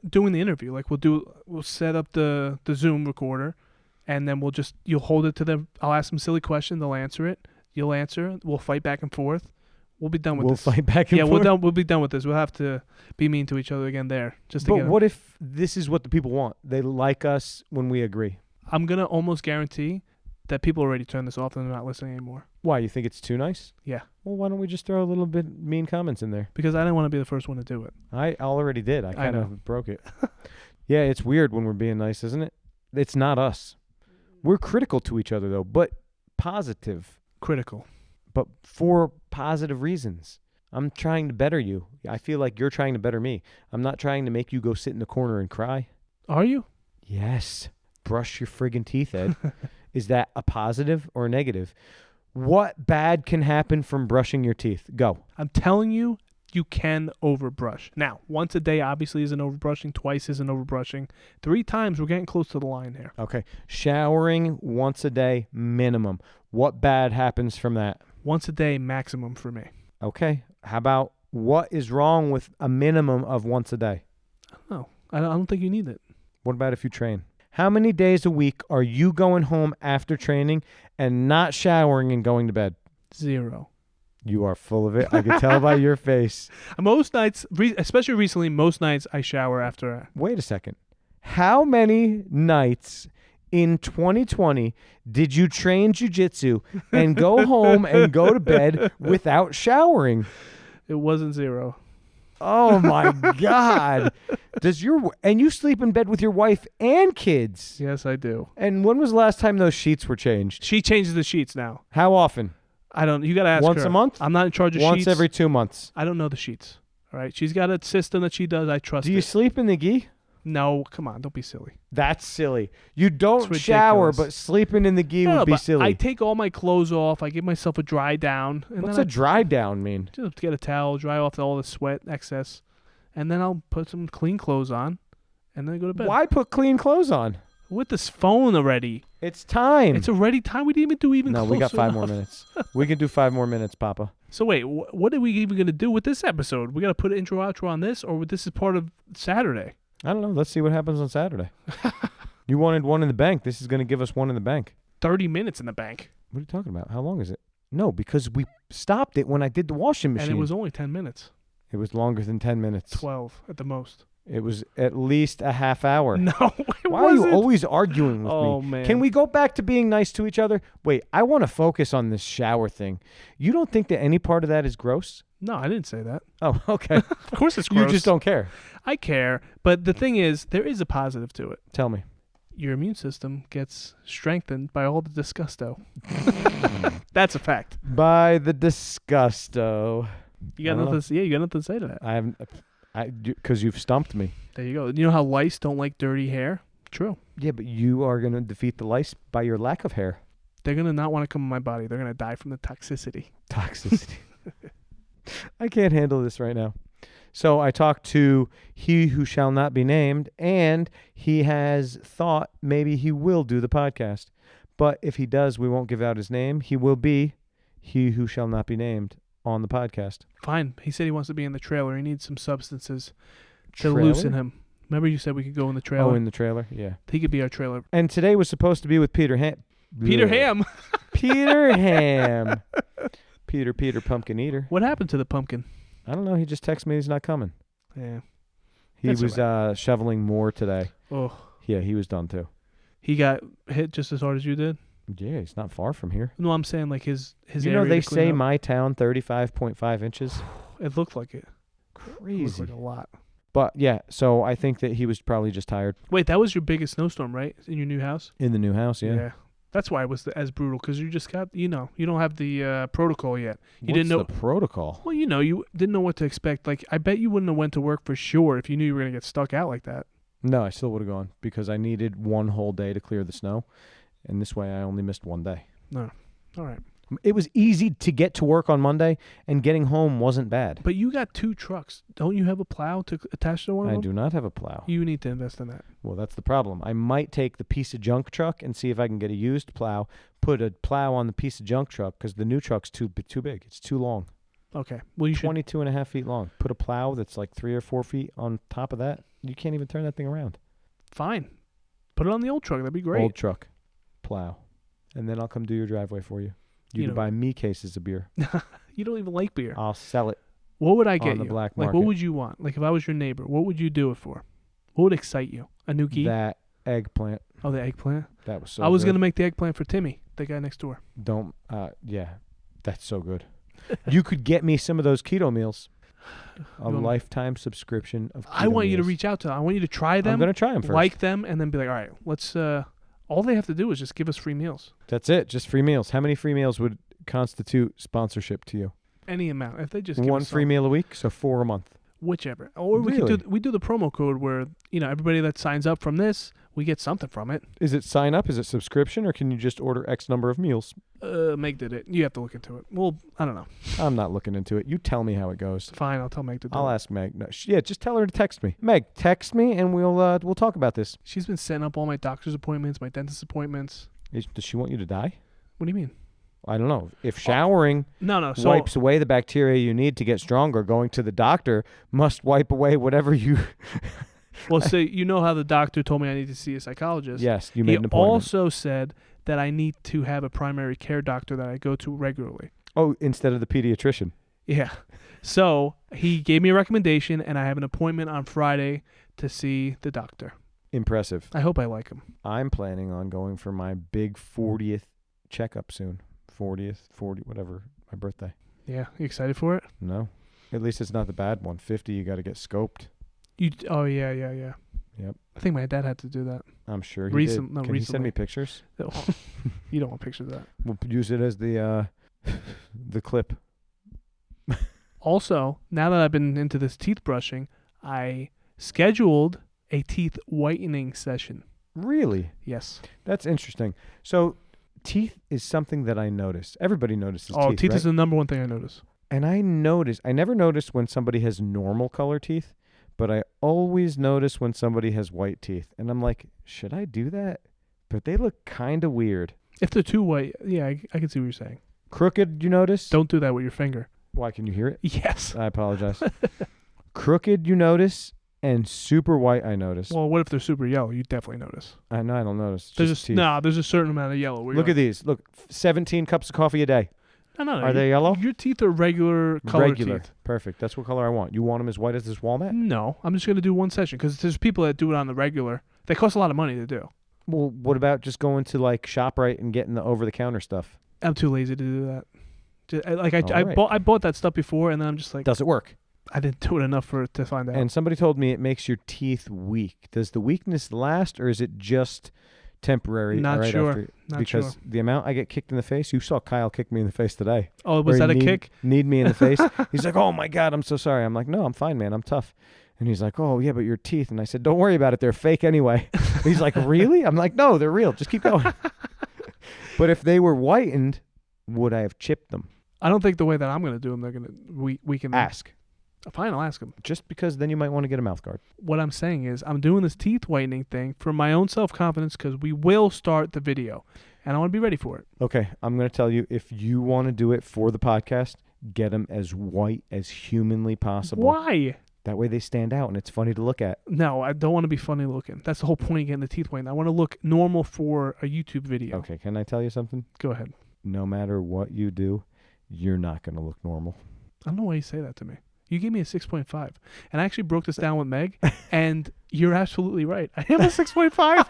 Doing the interview, like we'll set up the Zoom recorder, and then you'll hold it to them. I'll ask them a silly question, they'll answer it. You'll answer. We'll fight back and forth. We'll be done with this. We'll fight back and forth? We'll be done with this. We'll have to be mean to each other again there. But what if this is what the people want? They like us when we agree. I'm gonna almost guarantee that people already turned this off and they're not listening anymore. Why, you think it's too nice? Yeah. Well, why don't we just throw a little bit mean comments in there? Because I didn't want to be the first one to do it. I already did. I kind know. of broke it. Yeah, it's weird when we're being nice, isn't it? It's not us. We're critical to each other, though, but positive. Critical. But for positive reasons. I'm trying to better you. I feel like you're trying to better me. I'm not trying to make you go sit in the corner and cry. Are you? Yes. Brush your friggin' teeth, Ed. Is that a positive or a negative? What bad can happen from brushing your teeth? Go. I'm telling you, you can overbrush. Now, once a day obviously isn't overbrushing. Twice isn't overbrushing. 3 times, we're getting close to the line here. Okay. Showering once a day minimum. What bad happens from that? Once a day maximum for me. Okay. How about what is wrong with a minimum of once a day? No, I don't think you need it. What about if you train? How many days a week are you going home after training and not showering and going to bed? 0. You are full of it. I can tell by your face. Most nights, especially recently, most nights I shower after. Wait a second. How many nights in 2020 did you train jiu-jitsu and go home and go to bed without showering? It wasn't 0. Oh my God. And you sleep in bed with your wife and kids. Yes, I do. And when was the last time those sheets were changed? She changes the sheets now. How often? I don't. You gotta ask Once her. a month? I'm not in charge of Once sheets. every 2 months. I don't know the sheets. All right. She's got a system that she does. I trust. Do you it. sleep in the gi? No, come on. Don't be silly. That's silly. You don't It's shower, ridiculous. but sleeping in the gi No, would be but silly. I take all my clothes off. I give myself a dry down, and What's then a dry down mean? I just get a towel, dry off all the sweat excess, and then I'll put some clean clothes on, and then go to bed. Why put clean clothes on? With this phone already. It's time. It's already time. We didn't even do even. No, close we got 5 more enough. minutes. We can do 5 more minutes, Papa. So wait, what are we even gonna do with this episode? We gotta put an intro outro on this, or this is part of Saturday? I don't know. Let's see what happens on Saturday. You wanted one in the bank. This is going to give us one in the bank. 30 minutes in the bank, What are you talking about? How long is it? No, because we stopped it when I did the washing machine. and it was only 10 minutes. It was longer than 10 minutes. 12 at the most. It was at least a half hour. No, it Why are you wasn't. always arguing with Oh, me? man. Can we go back to being nice to each other? Wait, I want to focus on this shower thing. You don't think that any part of that is gross? No, I didn't say that. Oh, okay. Of course it's gross. You just don't care. I care, but the thing is, there is a positive to it. Tell me. Your immune system gets strengthened by all the disgusto. That's a fact. By the disgusto. You got I don't nothing. To, yeah, you got nothing to say to that. I haven't, because you've stumped me. There you go. You know how lice don't like dirty hair? True. Yeah, but you are going to defeat the lice by your lack of hair. They're gonna not want to come in my body. They're gonna die from the toxicity. Toxicity. I can't handle this right now. So I talked to he who shall not be named, and he has thought maybe he will do the podcast. But if he does, we won't give out his name. He will be he who shall not be named on the podcast. Fine. He said he wants to be in the trailer. He needs some substances to Trailer? loosen him. Remember you said we could go in the trailer? Oh, in the trailer? Yeah. He could be our trailer. And today was supposed to be with Peter Ham. Peter Ham. Peter Ham. Peter Pumpkin Eater. What happened to the pumpkin? I don't know. He just texted me he's not coming. Yeah. He That's was shoveling more today. Oh. Yeah, he was done too. He got hit just as hard as you did? Yeah, he's not far from here. No, I'm saying like his You area know, they to clean say up. my town 35.5 inches. It looked like it. It looked Crazy. like a lot. But yeah, so I think that he was probably just tired Wait, that was your biggest snowstorm, right? In your new house? in the new house. Yeah. That's why it was as brutal, because you just got, you don't have the protocol yet. You What's didn't know. the protocol? Well, you didn't know what to expect. Like, I bet you wouldn't have went to work for sure if you knew you were going to get stuck out like that. No, I still would have gone because I needed one whole day to clear the snow, and this way I only missed one day. No. All right. It was easy to get to work on Monday, and getting home wasn't bad. But you got 2 trucks. Don't you have a plow to attach to one of I them? do not have a plow. You need to invest in that. Well, that's the problem. I might take the piece of junk truck and see if I can get a used plow, put a plow on the piece of junk truck because the new truck's too big. It's too long. Okay. Well, you should. 22 and a half feet long. Put a plow that's like 3 or 4 feet on top of that. You can't even turn that thing around. Fine. Put it on the old truck. That'd be great. Old truck, plow. And then I'll come do your driveway for you. You You can know- buy me cases of beer. You don't even like beer. I'll sell it. What would I get on the you? black Like, market. what would you want? Like, if I was your neighbor, what would you do it for? What would excite you? A new key? That eggplant. Oh, the eggplant? That was so I was good. going to make the eggplant for Timmy, the guy next door. Don't, yeah. That's so good. You could get me some of those keto meals. A You want- lifetime subscription of keto I want you to meals. reach out to them. I want you to try them, I'm going to try them first. like them, and then be like, all right, let's, all they have to do is just give us free meals. That's it. Just free meals. How many free meals would constitute sponsorship to you? Any amount. If they just give One us free some, meal a week, so 4 a month. whichever. Or we Really? do the promo code where, everybody that signs up from this, we get something from it. Is it sign up? Is it subscription? Or can you just order X number of meals? Meg did it. You have to look into it. Well, I don't know. I'm not looking into it. You tell me how it goes. Fine, I'll tell Meg to do I'll it. ask Meg. No, yeah, just tell her to text me. Meg, text me and we'll talk about this. She's been setting up all my doctor's appointments, my dentist appointments. Does she want you to die? What do you mean? I don't know. If showering No. So wipes away the bacteria you need to get stronger, going to the doctor must wipe away whatever you... well, so you know how the doctor told me I need to see a psychologist. Yes, you made He an appointment. also said that I need to have a primary care doctor that I go to regularly. Oh, instead of the pediatrician. Yeah. So he gave me a recommendation, and I have an appointment on Friday to see the doctor. Impressive. I hope I like him. I'm planning on going for my big 40th checkup soon. 40th, whatever, my birthday. Yeah. You excited for it? No. At least it's not the bad one. 50, you got to get scoped. Oh, yeah. Yep. I think my dad had to do that. I'm sure he Recent- did. no, Can you send recently. me pictures? You don't want pictures of that. We'll use it as the The clip. Also, now that I've been into this teeth brushing, I scheduled a teeth whitening session. Really? Yes. That's interesting. So teeth is something that I notice. Everybody notices Teeth right? is the number one thing I notice. And I never notice when somebody has normal color teeth, but I always notice when somebody has white teeth. And I'm like, should I do that? But they look kind of weird. If they're too white, yeah, I can see what you're saying. Crooked, you notice? Don't do that with your finger. Why, can you hear it? Yes. I apologize. Crooked, you notice, and super white, I notice. Well, what if they're super yellow? You definitely notice. I know I don't notice. There's teeth. there's a certain amount of yellow. Where Look at these. Look, 17 cups of coffee a day. No. Are they yellow? Your teeth are regular color Regular. teeth. Perfect. That's what color I want. You want them as white as this walnut? No, I'm just gonna do one session because there's people that do it on the regular. They cost a lot of money to do. Well, what about just going to like ShopRite and getting the over-the-counter stuff? I'm too lazy to do that. Alright. I bought that stuff before, and then I'm just like, Does it work? I didn't do it enough for it to find out. And somebody told me it makes your teeth weak. Does the weakness last, or is it just temporary? Not right sure. After? Not because sure. the amount I get kicked in the face, you saw Kyle kick me in the face today. Oh, was Or that a he kick? Kneed me in the face. He's like, "Oh my God, I'm so sorry." I'm like, "No, I'm fine, man. I'm tough." And he's like, "Oh yeah, but your teeth." And I said, "Don't worry about it. They're fake anyway." He's like, "Really?" I'm like, "No, they're real. Just keep going." But if they were whitened, would I have chipped them? I don't think the way that I'm gonna do them, they're gonna weaken them. Ask. Fine, I'll ask them. Just because then you might want to get a mouth guard. What I'm saying is, I'm doing this teeth whitening thing for my own self-confidence because we will start the video, and I want to be ready for it. Okay, I'm going to tell you, if you want to do it for the podcast, get them as white as humanly possible. Why? That way they stand out and it's funny to look at. No, I don't want to be funny looking. That's the whole point of getting the teeth whitened. I want to look normal for a YouTube video. Okay, can I tell you something? Go ahead. No matter what you do, you're not going to look normal. I don't know why you say that to me. You gave me a 6.5. And I actually broke this down with Meg, and you're absolutely right. I am a 6.5.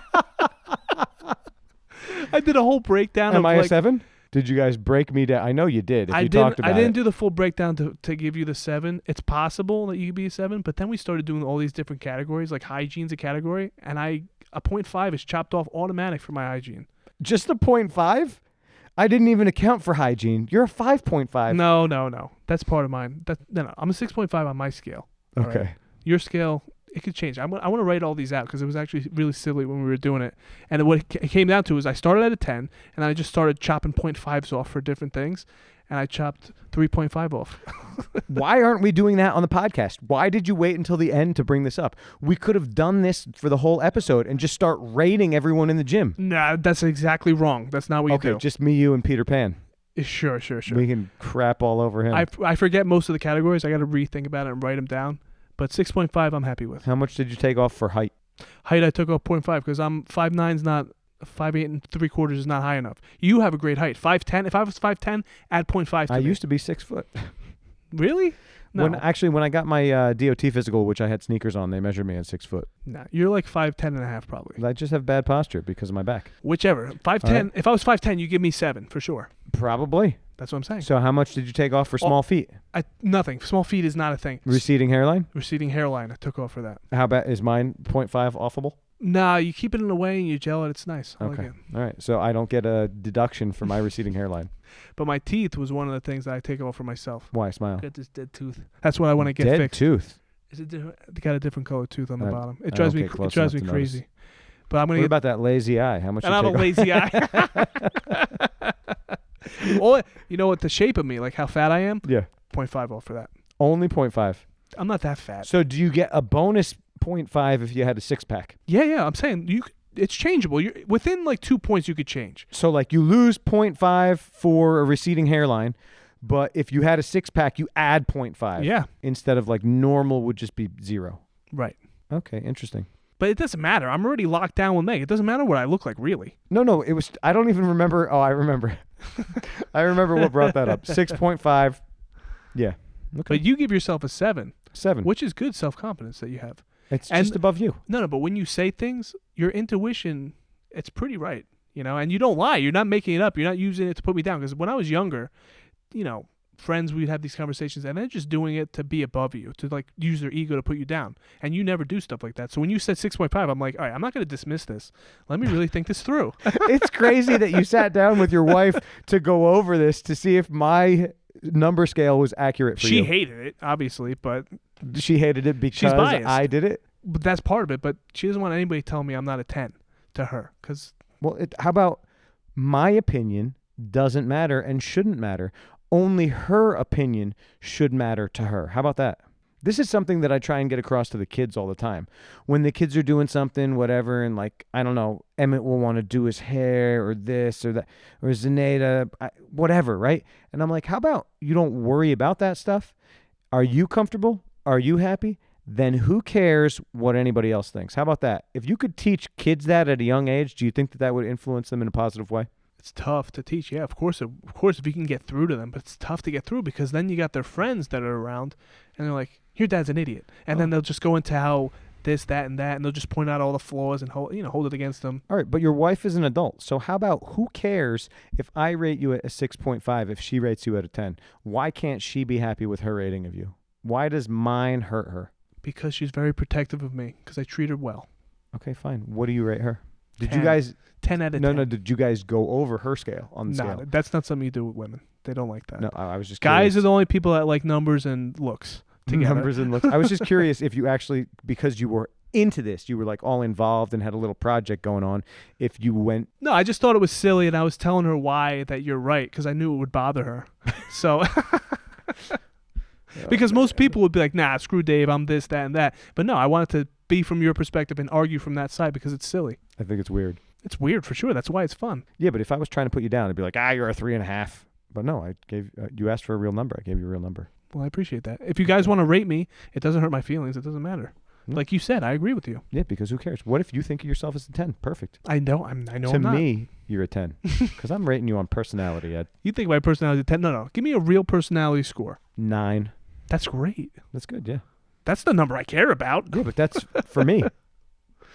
I did a whole breakdown. Am I like, a 7? Did you guys break me down? I know you did. I talked about I didn't it. do the full breakdown to give you the 7. It's possible that you could be a 7, but then we started doing all these different categories, like hygiene's a category, and a 0.5 is chopped off automatic for my hygiene. Just a 0.5? I didn't even account for hygiene. You're a 5.5. No. That's part of mine. No. I'm a 6.5 on my scale. all Okay. right? Your scale, it could change. I want to write all these out because it was actually really silly when we were doing it. And what it came down to is I started at a 10, and I just started chopping 0.5s off for different things, and I chopped 3.5 off. Why aren't we doing that on the podcast? Why did you wait until the end to bring this up? We could have done this for the whole episode and just start rating everyone in the gym. Nah, that's exactly wrong. That's not what you Okay, do. just me, you, and Peter Pan. Sure. We can crap all over him. I forget most of the categories. I got to rethink about it and write them down. But 6.5, I'm happy with. How much did you take off for height? Height, I took off 0.5 because I'm 5'9", not 5'8 3/4 is not high enough. You have a great height. 5'10". If I was 5'10", add 0.5 to I me. used to be 6 foot. Really? No. When I got my DOT physical, which I had sneakers on, they measured me at 6 foot. Nah, you're like 5'10 and a half probably. I just have bad posture because of my back. Whichever. 5'10". All right. If I was 5'10", you give me 7 for sure. Probably. That's what I'm saying. So how much did you take off for small feet? Nothing. Small feet is not a thing. Receding hairline? Receding hairline. I took off for that. How about, is mine 0.5 offable? Nah, you keep it in a way and you gel it. It's nice. I Okay. like it. All right. So I don't get a deduction for my receding hairline. But my teeth was one of the things that I take off for myself. Why? Smile. Got this dead tooth. That's what I want to get Dead fixed. tooth. Is it different? They got a different color tooth on the I- bottom. I It drives don't me. get close It drives me enough to notice. crazy. But I'm What gonna get. about that lazy eye? How much And you I'm a take off? lazy eye. Oh, you know what? The shape of me, like how fat I am. Yeah. 0.5 off for that. Only 0.5. I'm not that fat. So do you get a bonus 0.5 if you had a 6-pack? Yeah. I'm saying it's changeable. You're within like 2 points. You could change. So like you lose 0.5 for a receding hairline, but if you had a 6-pack, you add 0.5. Yeah. Instead of like normal would just be 0. Right. Okay, interesting. But it doesn't matter. I'm already locked down with Meg. It doesn't matter what I look like, really. No, it was, I don't even remember. Oh, I remember. I remember what brought that up. 6.5. Yeah. Okay. But you give yourself a 7, 7. which is good self-confidence that you have. It's and- just above you. No, but when you say things, your intuition, it's pretty right, and you don't lie. You're not making it up. You're not using it to put me down. Because when I was younger, friends, we'd have these conversations, and they're just doing it to be above you, to like use their ego to put you down. And you never do stuff like that. So when you said 6.5, I'm like, all right, I'm not going to dismiss this. Let me really think this through. It's crazy that you sat down with your wife to go over this to see if my number scale was accurate for you. She hated it, obviously, but She hated it because she's biased. I did it? But that's part of it. But she doesn't want anybody telling me I'm not a 10 to her. Because Well, how about my opinion doesn't matter and shouldn't matter. Only her opinion should matter to her. How about that? This is something that I try and get across to the kids all the time. When the kids are doing something, whatever, and like, I don't know, Emmett will want to do his hair or this or that, or Zenaida, whatever, right? And I'm like, how about you don't worry about that stuff? Are you comfortable? Are you happy? Then who cares what anybody else thinks? How about that? If you could teach kids that at a young age, do you think that that would influence them in a positive way? it's tough to teach. Yeah, of course, if you can get through to them, but it's tough to get through because then you got their friends that are around, and they're like, "Your dad's an idiot," and then they'll just go into how this, that, and that, and they'll just point out all the flaws and hold it against them. All right, but your wife is an adult, so how about who cares if I rate you at a 6.5 if she rates you at a 10? Why can't she be happy with her rating of you? Why does mine hurt her? Because she's very protective of me because I treat her well. Okay, fine. What do you rate her? Did 10. you guys 10 out of 10. No, did you guys go over her scale on the No, scale? that's not something you do with women. They don't like that. No, I was just Guys curious. are the only people that like numbers and looks together. Numbers and looks. I was just curious if you actually, because you were into this, you were like all involved and had a little project going on, if you went. No, I just thought it was silly, and I was telling her why that you're right because I knew it would bother her. So, because most people would be like, nah, screw Dave, I'm this, that, and that. But no, I wanted to be from your perspective and argue from that side because it's silly. I think it's weird. It's weird for sure. That's why it's fun. Yeah, but if I was trying to put you down, I'd be like, you're a 3.5. But no, I gave you asked for a real number. I gave you a real number. Well, I appreciate that. If you guys want to rate me, it doesn't hurt my feelings. It doesn't matter. Mm. Like you said, I agree with you. Yeah, because who cares? What if you think of yourself as a 10? Perfect. I know. I know. To I'm not. me, you're a 10. Because I'm rating you on personality at You think my personality is a 10? No. Give me a real personality score. 9. That's great. That's good, yeah. That's the number I care about. Yeah, but that's for me.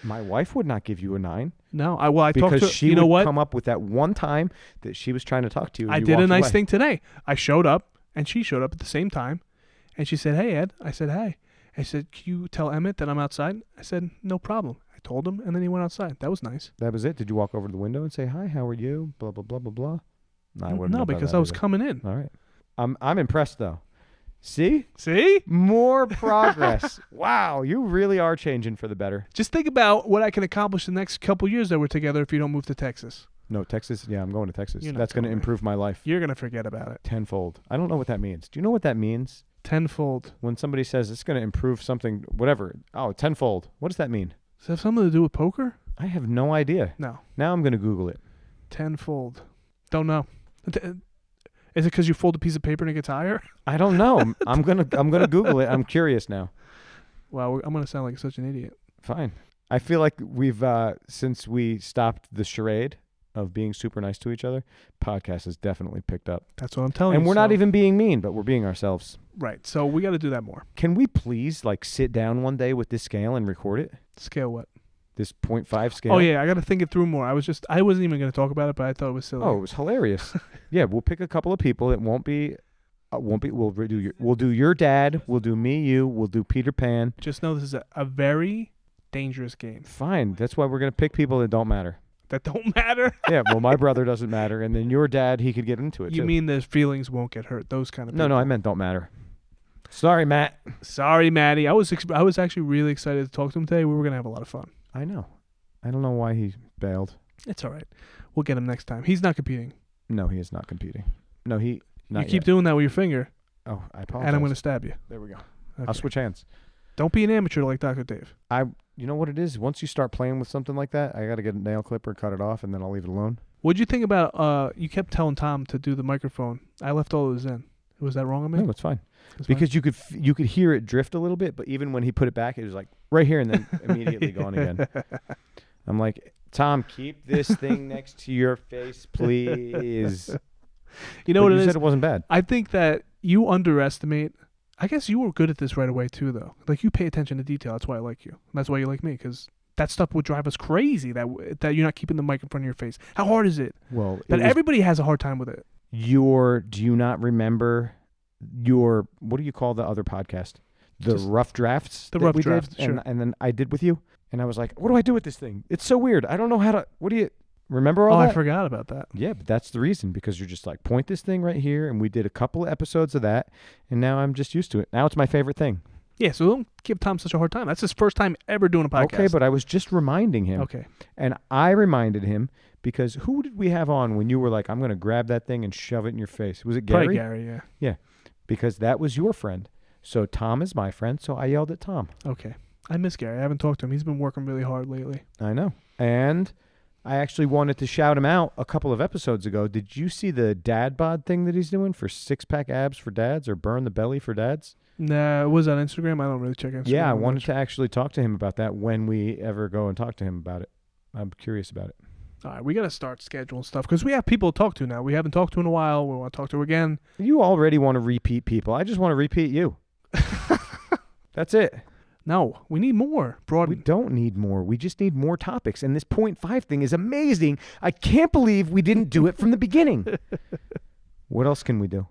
My wife would not give you a 9 No, I talked because to she you know would what? come up with that one time that she was trying to talk to you. And I you did a walked nice away. thing today. I showed up and she showed up at the same time, and she said, "Hey Ed." I said, "Hey." I said, "Can you tell Emmett that I'm outside?" I said, "No problem." I told him, and then he went outside. That was nice. That was it. Did you walk over to the window and say, "Hi, how are you?" Blah blah blah blah blah. No, I wouldn't No, have done because that I was either. coming in. All right. I'm impressed though. See? See? More progress. Wow, you really are changing for the better. Just think about what I can accomplish the next couple years that we're together if you don't move to Texas. No, Texas. Yeah, I'm going to Texas. You're not That's going to going. improve my life You're going to forget about it. tenfold. I don't know what that means. Do you know what that means? Tenfold. When somebody says it's going to improve something, whatever. Oh, tenfold. What does that mean? Does that have something to do with poker? I have no idea. No. Now I'm going to Google it. Tenfold. Don't know. Is it because you fold a piece of paper and it gets higher? I don't know. I'm gonna Google it. I'm curious now. Wow, I'm going to sound like such an idiot. Fine. I feel like we've since we stopped the charade of being super nice to each other, podcast has definitely picked up. That's what I'm telling you. And we're not so- even being mean, but we're being ourselves. Right. So we got to do that more. Can we please like sit down one day with this scale and record it? Scale what? This 0.5 scale. Oh yeah, I got to think it through more. I wasn't even going to talk about it, but I thought it was silly. Oh, it was hilarious. Yeah, we'll pick a couple of people. It won't be. We'll do your dad. We'll do me, you. We'll do Peter Pan. Just know this is a very dangerous game Fine. That's why we're gonna pick people that don't matter. that don't matter. Yeah. Well, my brother doesn't matter, and then your dad, he could get into it You too. mean the feelings won't get hurt? Those kind of No, people. I meant don't matter. Sorry, Matt. Sorry, Maddie. I was actually really excited to talk to him today. We were gonna have a lot of fun. I know. I don't know why he bailed. It's all right. We'll get him next time. He's not competing. No, he is not competing. No, he. Not You keep yet. doing that with your finger, Oh, I apologize. and I'm gonna stab you. There we go. Okay. I'll switch hands. Don't be an amateur like Dr. Dave. You know what it is? Once you start playing with something like that, I got to get a nail clipper, cut it off, and then I'll leave it alone. What'd you think about? You kept telling Tom to do the microphone. I left all those in. Was that wrong on me? No, it's fine. That's fine? Because you could hear it drift a little bit, but even when he put it back, it was like right here and then immediately gone again. I'm like, Tom, keep this thing next to your face, please. You know But what it you is? said it wasn't bad. I think that you underestimate. I guess you were good at this right away too, though. Like you pay attention to detail. That's why I like you. That's why you like me, because that stuff would drive us crazy. That you're not keeping the mic in front of your face. How hard is it? Well, But everybody has a hard time with it. do you not remember your, what do you call the other podcast? The Just rough drafts. the that rough we drafts, did, sure. and then I did with you, and I was like, what do I do with this thing? It's so weird. I don't know how to. What do you remember all Oh, that? I forgot about that. Yeah, but that's the reason, because you're just like, point this thing right here, and we did a couple of episodes of that, and now I'm just used to it. Now it's my favorite thing. Yeah, so don't give Tom such a hard time. That's his first time ever doing a podcast. Okay, but I was just reminding him, Okay. and I reminded him because who did we have on when you were like, I'm going to grab that thing and shove it in your face? Was it Gary? Probably Gary, yeah. Because that was your friend. So Tom is my friend, so I yelled at Tom. Okay. I miss Gary. I haven't talked to him. He's been working really hard lately. I know. And I actually wanted to shout him out a couple of episodes ago. Did you see the dad bod thing that he's doing for 6-pack abs for dads or burn the belly for dads? Nah, it was on Instagram. I don't really check Instagram. Yeah, I that wanted much. to actually talk to him about that when we ever go and talk to him about it. I'm curious about it. All right, we got to start scheduling stuff because we have people to talk to now. We haven't talked to in a while. We want to talk to again. You already want to repeat people. I just want to repeat you. That's it. No, we need more. We Broaden. don't need more. We just need more topics. And this 0.5 thing is amazing. I can't believe we didn't do it from the beginning. What else can we do?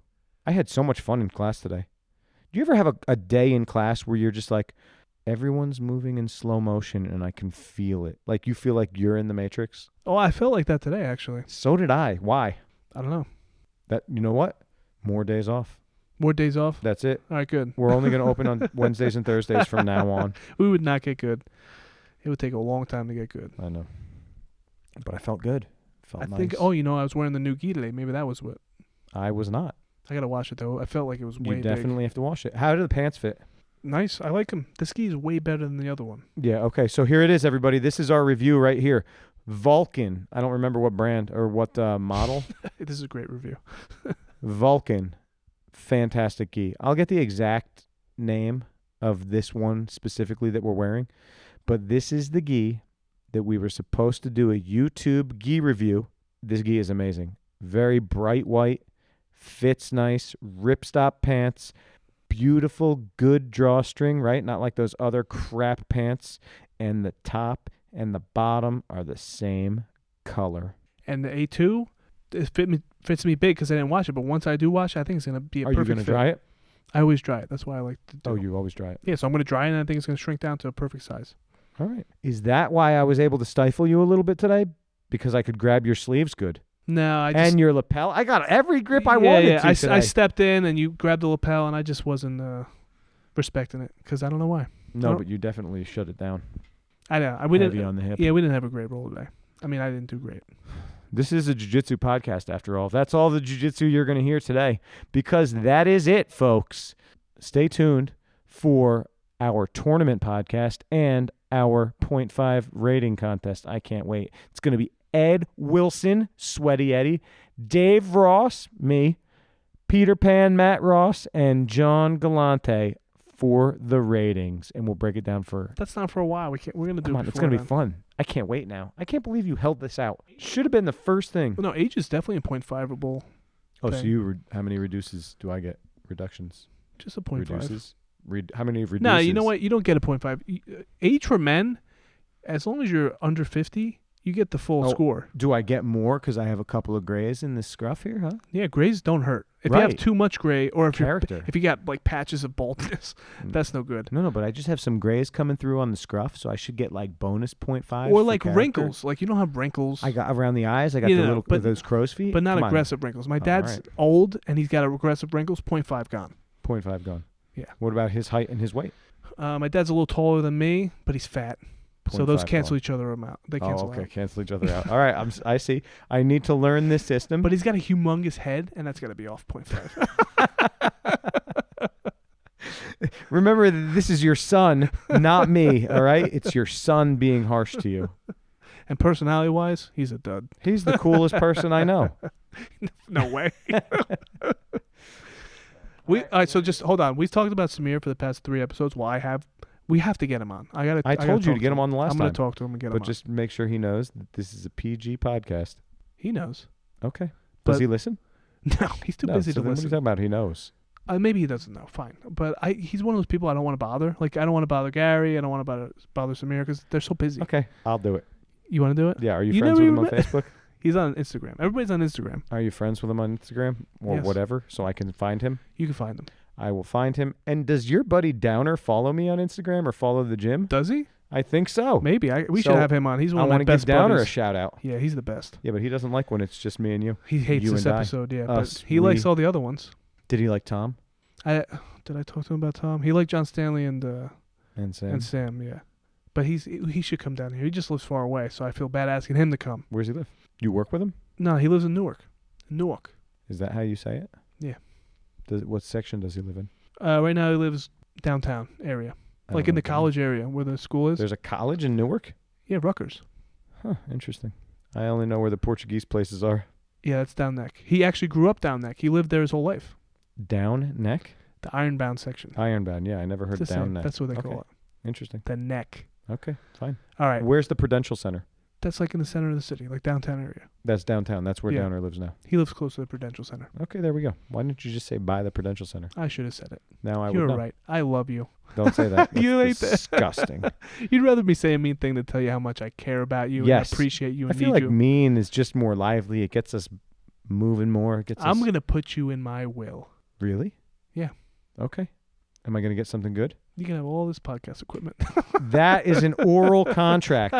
I had so much fun in class today. Do you ever have a day in class where you're just like, everyone's moving in slow motion and I can feel it? Like you feel like you're in the Matrix? Oh, I felt like that today, actually. So did I. Why? I don't know. You know what? More days off. More days off? That's it. All right, good. We're only going to open on Wednesdays and Thursdays from now on. We would not get good. It would take a long time to get good. I know. But I felt good. Felt I nice. think, I was wearing the new gi today. Maybe that was what. I was not. I got to wash it, though. I felt like it was way You definitely have to wash it. How do the pants fit? big. Nice. I like them. This gi is way better than the other one. Yeah, okay. So here it is, everybody. This is our review right here. Vulcan. I don't remember what brand or what model. This is a great review. Vulcan. Fantastic gi. I'll get the exact name of this one specifically that we're wearing. But this is the gi that we were supposed to do a YouTube gi review. This gi is amazing. Very bright white. Fits nice. Ripstop pants. Beautiful, good drawstring, right? Not like those other crap pants. And the top and the bottom are the same color. And the A2, it fits me big because I didn't wash it. But once I do wash it, I think it's going to be a Are you perfect going to fit. dry it? I always dry it. That's why I like to do Oh, it. you always dry it. Yeah, so I'm going to dry it, and I think it's going to shrink down to a perfect size. All right. Is that why I was able to stifle you a little bit today? Because I could grab your sleeves good. No, I just... And your lapel. I got every grip I wanted to today. I stepped in, and you grabbed the lapel, and I just wasn't respecting it because I don't know why. No, but you definitely shut it down. I know. Heavy didn't. on the hip. Yeah, we didn't have a great roll today. I mean, I didn't do great. This is a jiu-jitsu podcast after all. That's all the jiu-jitsu you're going to hear today because that is it, folks. Stay tuned for our tournament podcast and our 0.5 rating contest. I can't wait. It's going to be Ed Wilson, Sweaty Eddie, Dave Ross, me, Peter Pan, Matt Ross, and John Galante for the ratings. And we'll break it down for... That's not for a while. We're going to do Come it on, it's before going to be then. fun. I can't wait now. I can't believe you held this out. Should have been the first thing. Well, no, age is definitely a 0.5-able. Oh, so thing. you how many reduces do I get? Reductions? Just a 0.5. Reduces? How many reduces? No, you know what? You don't get a 0.5. Age for men, as long as you're under 50, you get the full Oh. score. Do I get more because I have a couple of grays in this scruff here, huh? Yeah, grays don't hurt. If you have Right. too much gray, or if Character. you got like patches of baldness, that's no good. No, but I just have some grays coming through on the scruff, so I should get like bonus 0.5. Or for like character. wrinkles. Like you don't have wrinkles, I got around the eyes. I got Yeah, the no, little but- those crow's feet, but not Come on. aggressive wrinkles. My Oh, dad's alright. old and he's got aggressive wrinkles. 0.5 gone. 0.5 gone. Yeah. What about his height and his weight? My dad's a little taller than me, but he's fat. So those 0.5 cancel gone. each other out. They cancel Oh, okay. out. Cancel each other out. All right. I see. I need to learn this system. But he's got a humongous head, and that's got to be off 0.5. Remember, this is your son, not me. All right. It's your son being harsh to you. And personality-wise, he's a dud. He's the coolest person I know. No way. All right, so just hold on. We've talked about Samir for the past 3 episodes. Well, we have to get him on. I told you to get him on the last I'm going time. to talk to him and get him But on. just make sure he knows that this is a PG podcast. He knows. Okay. But- Does he listen? No, he's too No. busy So to then what are you listen. talking about? He knows. Maybe he doesn't know. Fine. But he's one of those people I don't want to bother. Like, I don't want to bother Gary. I don't want to bother Samir because they're so busy. Okay. I'll do it. You want to do it? Yeah. Are you You friends never with him on even Facebook? He's on Instagram. Everybody's on Instagram. Are you friends with him on Instagram or Yes. whatever so I can find him? You can find him. I will find him. And does your buddy Downer follow me on Instagram or follow the gym? Does he? I think so. Maybe. We should So, have him on. He's I one of my want to best give Downer a buddies. shout out. Yeah, he's the best. Yeah, but he doesn't like when it's just me and you. He hates You this and I. episode, yeah. Us, But he likes we- all the other ones. Did he like Tom Did I talk to him about Tom? He liked John Stanley and and Sam? yeah. But he should come down here. He just lives far away, so I feel bad asking him to come. Where does he live? You work with him? No, he lives in Newark. Newark. Is that how you say it? Yeah. What section does he live in? Right now he lives downtown area, I like don't in know. the college area where the school is. There's a college in Newark? Yeah, Rutgers. Huh, interesting. I only know where the Portuguese places are. Yeah, that's Down Neck. He actually grew up Down Neck. He lived there his whole life. Down Neck? The Ironbound section. Ironbound, yeah. I never heard It's the Down same. Neck. That's what they Okay. call it. Interesting. The Neck. Okay, fine. All right. Where's the Prudential Center? That's like in the center of the city, like downtown area. That's downtown. That's where Yeah. Downer lives now. He lives close to the Prudential Center. Okay, there we go. Why didn't you just say by the Prudential Center? I should have said it. Now I You're would know. right. I love you. Don't say that. You That's hate that. disgusting. You'd rather me say a mean thing than tell you how much I care about you Yes. and appreciate you I and feel need like you. mean is just more lively. It gets us moving more. It gets I'm us... going to put you in my will. Really? Yeah. Okay. Am I going to get something good? You can have all this podcast equipment. That is an oral contract.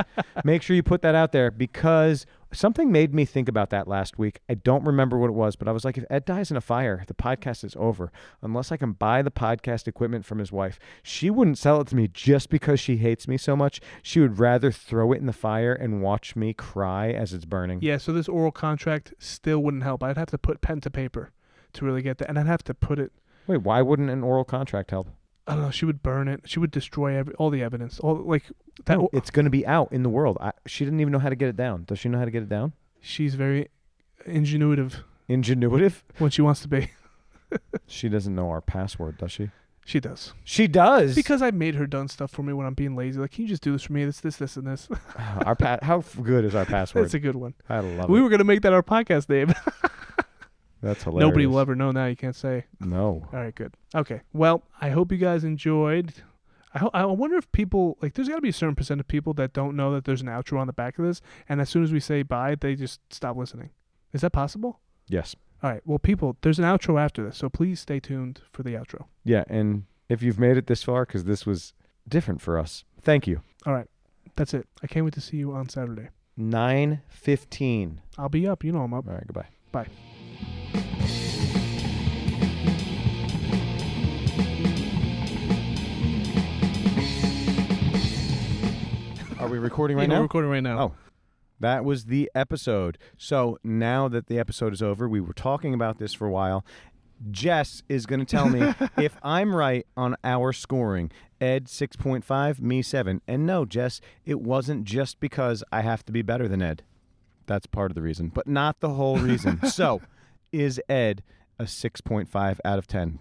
Make sure you put that out there because something made me think about that last week. I don't remember what it was, but I was like, if Ed dies in a fire, the podcast is over. Unless I can buy the podcast equipment from his wife. She wouldn't sell it to me just because she hates me so much. She would rather throw it in the fire and watch me cry as it's burning. Yeah, so this oral contract still wouldn't help. I'd have to put pen to paper to really get that. And I'd have to put it, Wait, why wouldn't an oral contract help? I don't know, she would burn it. She would destroy all the evidence. All like that. No, it's going to be out in the world. She didn't even know how to get it down. Does she know how to get it down? She's very ingenuitive Ingenuitive? when she wants to be. She doesn't know our password, does she? She does. She does. Because I made her done stuff for me when I'm being lazy. Like, can you just do this for me? This, and this. How good is our password? That's a good one. I love We it. were going to make that our podcast name. That's hilarious. Nobody will ever know now. You can't say. No. All right, good. Okay. Well, I hope you guys enjoyed. I wonder if people, like, there's got to be a certain percent of people that don't know that there's an outro on the back of this. And as soon as we say bye, they just stop listening. Is that possible? Yes. All right. Well, people, there's an outro after this. So please stay tuned for the outro. Yeah, and if you've made it this far, because this was different for us, thank you. All right. That's it. I can't wait to see you on Saturday. 9:15. I'll be up. You know I'm up. All right, goodbye. Bye. Are we recording right We're now? recording right now. Oh. That was the episode. So now that the episode is over, we were talking about this for a while. Jess is going to tell me if I'm right on our scoring. Ed 6.5, me 7. And no, Jess, it wasn't just because I have to be better than Ed. That's part of the reason, but not the whole reason. So, is Ed a 6.5 out of 10?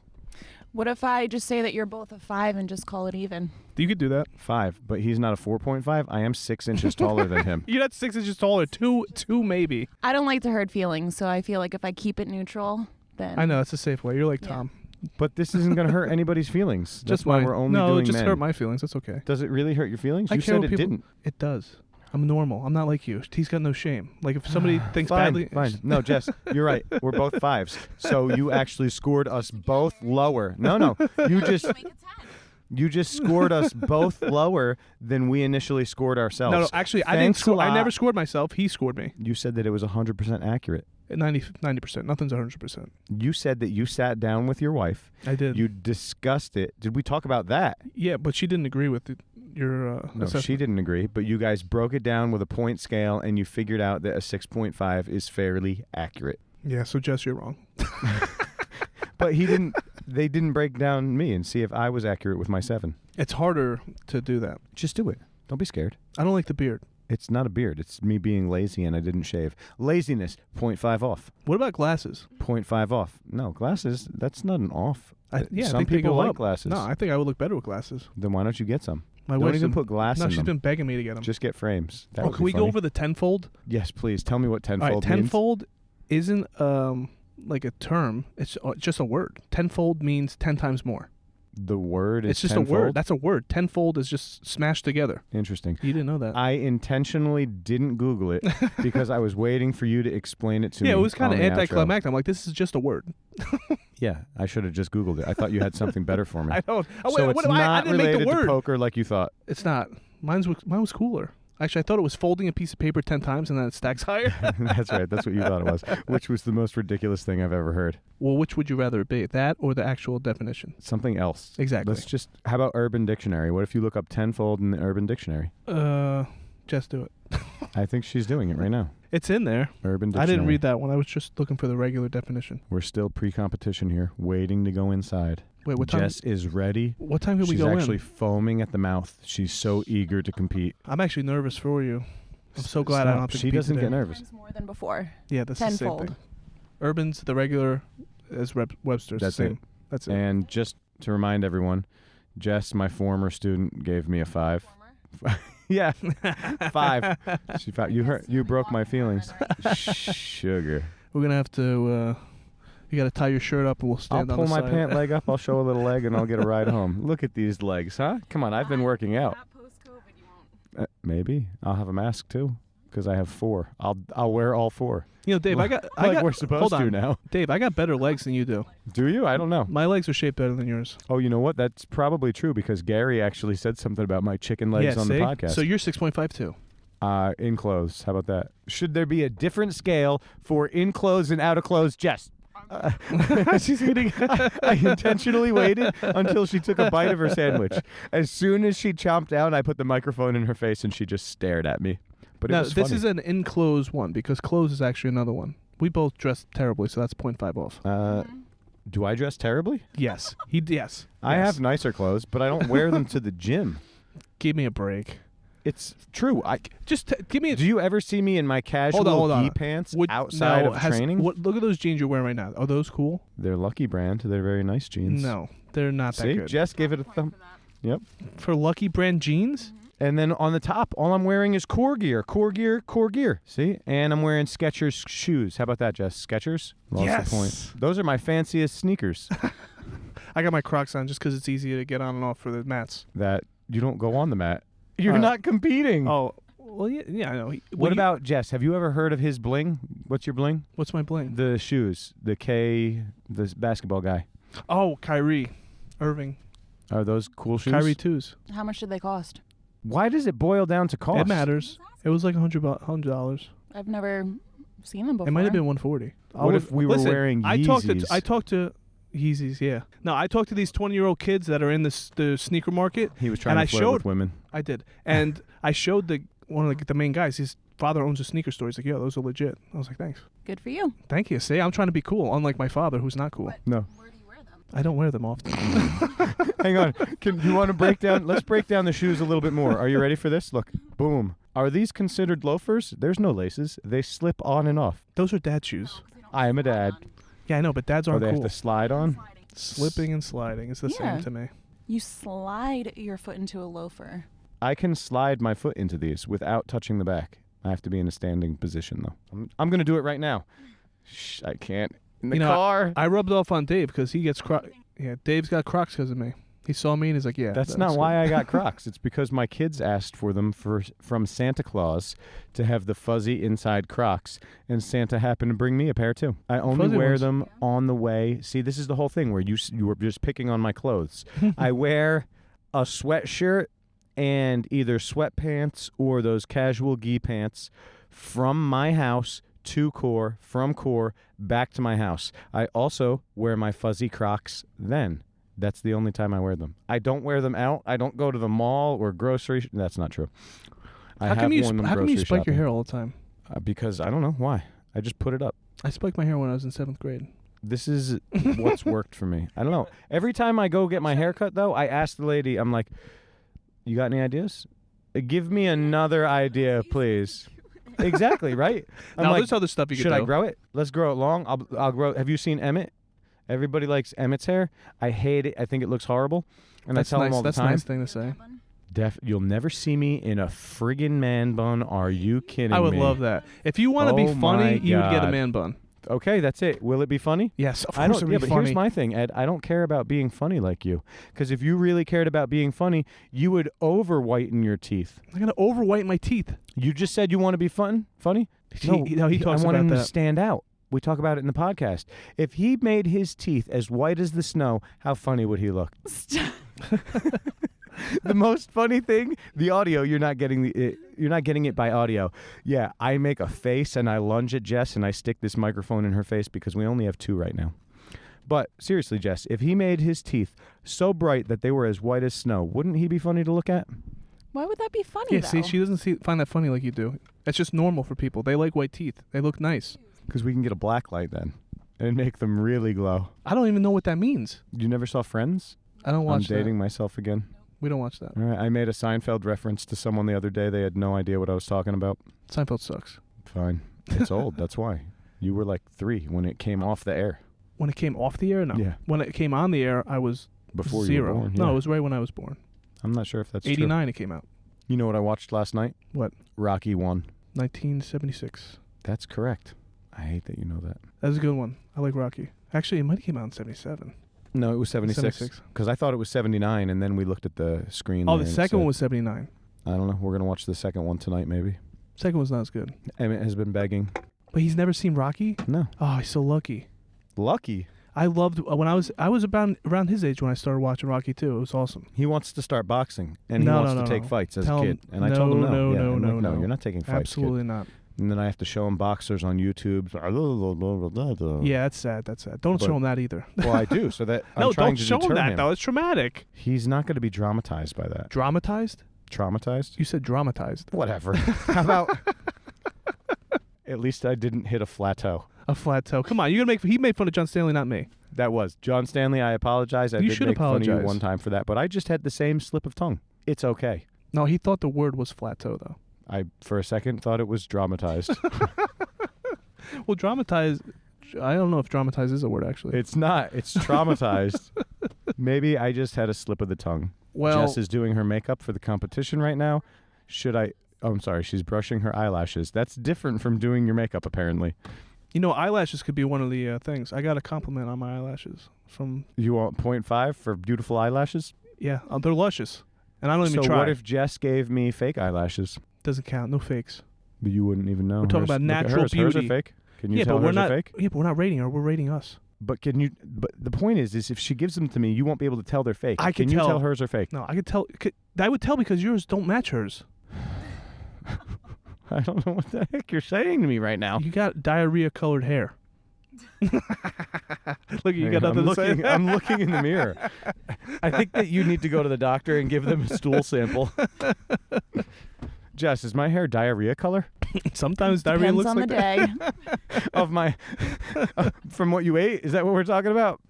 What if I just say that you're both a 5 and just call it even? You could do that. 5, but he's not a 4.5. I am 6 inches taller than him. You're not 6 inches taller. Two maybe. I don't like to hurt feelings, so I feel like if I keep it neutral, then I know that's a safe way. You're like Yeah. Tom. But this isn't going to hurt anybody's feelings. That's Just why mine. we're only no, doing just men. hurt my feelings. That's okay. Does it really hurt your feelings? I You care said what it people- didn't. It does. I'm normal. I'm not like you. He's got no shame. Like if somebody thinks Fine, badly, fine. No, Jess, you're right. We're both 5s. So you actually scored us both lower. No. You just scored us both lower than we initially scored ourselves. No, actually, I didn't Thanks a score. I lot. never scored myself. He scored me. You said that it was 100% accurate. At 90%. Nothing's 100%. You said that you sat down with your wife. I did. You discussed it. Did we talk about that? Yeah, but she didn't agree with your No, assessment. she didn't agree, but you guys broke it down with a point scale and you figured out that a 6.5 is fairly accurate. Yeah, so Jess, you're wrong. But they didn't break down me and see if I was accurate with my 7. It's harder to do that. Just do it. Don't be scared. I don't like the beard. It's not a beard. It's me being lazy and I didn't shave. Laziness, 0.5 off. What about glasses? 0.5 off. No, glasses, that's not an off. I Some think they people go like up. glasses. No, I think I would look better with glasses. Then why don't you get some? My Don't wife's even been- put glass No, in she's them. been begging me to get them. Just get frames. That Oh, would can be we funny. go over the tenfold? Yes, please. Tell me what tenfold All right, means. tenfold isn't like a term. It's just a word. Tenfold means 10 times more. The word is It's just tenfold? a word. That's a word. Tenfold is just smashed together. Interesting. You didn't know that. I intentionally didn't Google it because I was waiting for you to explain it to me. Yeah, it was kind on of the outro. anticlimactic. I'm like, this is just a word. Yeah, I should have just Googled it. I thought you had something better for me. I don't. So it's I not didn't make related the word. to poker like you thought. It's not. Mine was cooler. Actually, I thought it was folding a piece of paper 10 times and then it stacks higher. That's right. That's what you thought it was, which was the most ridiculous thing I've ever heard. Well, which would you rather it be, that or the actual definition? Something else. Exactly. Let's just. How about Urban Dictionary? What if you look up tenfold in the Urban Dictionary? Just do it. I think she's doing it right now. It's in there. Urban Dictionary. I didn't read that one. I was just looking for the regular definition. We're still pre-competition here, waiting to go inside. Wait, what time? Jess is ready. What time can we She's go actually in? foaming at the mouth. She's so eager to compete. I'm actually nervous for you. I'm so glad I don't have to She compete doesn't today. get nervous. Times more than before. Yeah, that's the same Tenfold. thing. Urban's the regular as Webster's. That's the it. same. That's it. And just to remind everyone, Jess, my former student, gave me a 5. Yeah, 5. She found, you broke my feelings. Sugar. We're gonna have to. You gotta tie your shirt up, and we'll I'll stand on pull the my side. pant leg up. I'll show a little leg, and I'll get a ride home. Look at these legs, huh? Come on, I've been working out. Not post-COVID, you won't. Maybe I'll have a mask too, because I have 4. I'll wear all 4. You know, Dave, I got. Like we're supposed hold on. to now. Dave, I got better legs than you do. Do you? I don't know. My legs are shaped better than yours. Oh, you know what? That's probably true because Gary actually said something about my chicken legs yeah, on see? the podcast. So you're 6.52. In clothes. How about that? Should there be a different scale for in clothes and out of clothes? Jess. She's eating. I intentionally waited until she took a bite of her sandwich. As soon as she chomped down, I put the microphone in her face and she just stared at me. But it Now, was this funny. is an in-clothes one because clothes is actually another one. We both dressed terribly, so that's 0.5 off. Do I dress terribly? Yes. Yes. I Yes. have nicer clothes, but I don't wear them to the gym. Give me a break. It's true. Just give me a... Do you ever see me in my casual Hold on. gi pants Would- outside no, of training? Look at those jeans you're wearing right now. Are those cool? They're Lucky Brand. They're very nice jeans. No, they're not that See, good. Jess gave it a thumb. Yep. For Lucky Brand jeans? And then on the top, all I'm wearing is Core Gear. Core Gear, Core Gear. See? And I'm wearing Skechers shoes. How about that, Jess? Skechers? Lost Yes. the point. Those are my fanciest sneakers I got my Crocs on just because it's easy to get on and off for the mats. that you don't go on the mat. You're Uh, not competing. Oh, well, yeah, I know. What about Jess? Have you ever heard of his bling? What's your bling? What's my bling? The shoes. The basketball guy. Oh, Kyrie Irving. Are those cool shoes? Kyrie 2s. How much did they cost? Why does it boil down to cost? It matters. It was like $100. I've never seen them before. It might have been $140. What if we were wearing I talked Yeezys? to Yeezys, yeah. No, I talked to these 20-year-old kids that are in the sneaker market. He was trying and to I flirt with showed- women. I did. And I showed one of the main guys. His father owns a sneaker store. He's like, yo, those are legit. I was like, thanks. Good for you. Thank you. See, I'm trying to be cool, unlike my father, who's not cool. No. Where do you wear them? I don't wear them often. Hang on. You want to break down? Let's break down the shoes a little bit more. Are you ready for this? Look. Boom. Are these considered loafers? There's no laces. They slip on and off. Those are dad shoes. I am a dad. Yeah, I know, but dads Or aren't they cool. have to slide on. Slipping and sliding is the Yeah. same to me. You slide your foot into a loafer. I can slide my foot into these without touching the back. I have to be in a standing position, though. I'm going to do it right now. Shh, I can't. In the car. I rubbed off on Dave because he gets Yeah, Dave's got Crocs because of me. He saw me and he's like, yeah. That's not why I got Crocs. It's because my kids asked for them from Santa Claus to have the fuzzy inside Crocs, and Santa happened to bring me a pair too. I only Fuzzy wear ones. them on the way. See, this is the whole thing where you were just picking on my clothes. I wear a sweatshirt and either sweatpants or those casual gi pants from my house to Core, from Core back to my house. I also wear my fuzzy Crocs then. That's the only time I wear them. I don't wear them out. I don't go to the mall or grocery. That's not true. How come you spike your hair all the time? Because I don't know why. I just put it up. I spiked my hair when I was in 7th grade. This is what's worked for me. I don't know. Every time I go get my hair cut, though, I ask the lady, I'm like, you got any ideas? Give me another idea, please. Exactly, right? I'm Now, like, there's other stuff you should could I do. grow it? Let's grow it long. I'll grow. Have you seen Emmett? Everybody likes Emmett's hair. I hate it. I think it looks horrible. And That's I tell nice. them all the That's a time. nice thing to say. You'll never see me in a friggin' man bun. Are you kidding me? I would love that. If you want to be Oh funny, my you would get a God. man bun. Okay, that's it. Will it be funny? Yes, of I course don't. it'll Yeah, be but funny. here's my thing, Ed. I don't care about being funny like you. Because if you really cared about being funny, you would over whiten your teeth. I'm gonna over whiten my teeth. You just said you want to be funny. He talks I want about him to that. stand out. We talk about it in the podcast. If he made his teeth as white as the snow, how funny would he look? The most funny thing, the audio. You're not getting it by audio. Yeah, I make a face and I lunge at Jess and I stick this microphone in her face because we only have 2 right now. But seriously, Jess, if he made his teeth so bright that they were as white as snow, wouldn't he be funny to look at? Why would that be funny? Yeah, though? see, she doesn't find that funny like you do. That's just normal for people. They like white teeth. They look nice. Because we can get a black light then and make them really glow. I don't even know what that means. You never saw Friends? I don't watch I'm dating myself again. We don't watch that. All right, I made a Seinfeld reference to someone the other day. They had no idea what I was talking about. Seinfeld sucks. Fine. It's old. That's why. You were like 3 when it came off the air. When it came off the air, no. Yeah. When it came on the air, I was Before 0. you were born. No, yeah. it was right when I was born. I'm not sure if that's true. 89 it came out. You know what I watched last night? What? Rocky 1. 1976. That's correct. I hate that you know that. That was a good one. I like Rocky. Actually, it might have came out in 77. No, it was 76. Because I thought it was 79, and then we looked at the screen. Oh, there the and it second said- one was 79. I don't know. We're going to watch the second one tonight, maybe. Second one's not as good. Emmett has been begging. But he's never seen Rocky? No. Oh, he's so lucky. Lucky. I loved when I was about around his age when I started watching Rocky too. It was awesome. He wants to start boxing, and he No, wants no, to no, take no. fights as Tell a him, kid. And I told him no. no, Yeah, no, I'm no, like, no. you're not taking fights, Absolutely not. kid. And then I have to show him boxers on YouTube. Yeah, that's sad. That's sad. Don't But- show him that either. Well, I do, so that I'm No, trying don't to show him deter that him. though. It's traumatic. He's not going to be dramatized by that. Dramatized? Traumatized? You said dramatized. Whatever. How about... At least I didn't hit a flat toe. A flat toe. Come on, he made fun of John Stanley, not me. That was. John Stanley, I apologize. I You did should make fun of you apologize. one time for that, but I just had the same slip of tongue. It's okay. No, he thought the word was flat toe though. I, for a second, thought it was dramatized. Well, dramatized. I don't know if dramatized is a word actually. It's not. It's traumatized. Maybe I just had a slip of the tongue. Well, Jess is doing her makeup for the competition right now. Should I... Oh, I'm sorry. She's brushing her eyelashes. That's different from doing your makeup, apparently. you know, eyelashes could be one of the things. I got a compliment on my eyelashes from. You want 0.5 for beautiful eyelashes? Yeah, they're luscious, and I don't even So try. what if Jess gave me fake eyelashes? Doesn't count. No fakes. But you wouldn't even know. We're talking Hers- about look at natural hers. Hers beauty. are fake. Can you Yeah, tell but we're hers not. are fake? Yeah, but we're not rating her. We're rating us. But can you? But the point is if she gives them to me, you won't be able to tell they're fake. I can you tell. tell hers are fake? No, I could tell. I would tell because yours don't match hers. I don't know what the heck you're saying to me right now. You got diarrhea-colored hair. Look, you Hang got on, nothing to say. I'm looking in the mirror. I think that you need to go to the doctor and give them a stool sample. Jess, is my hair diarrhea color? Sometimes diarrhea Depends looks on like the that. day. Of my from what you ate? Is that what we're talking about?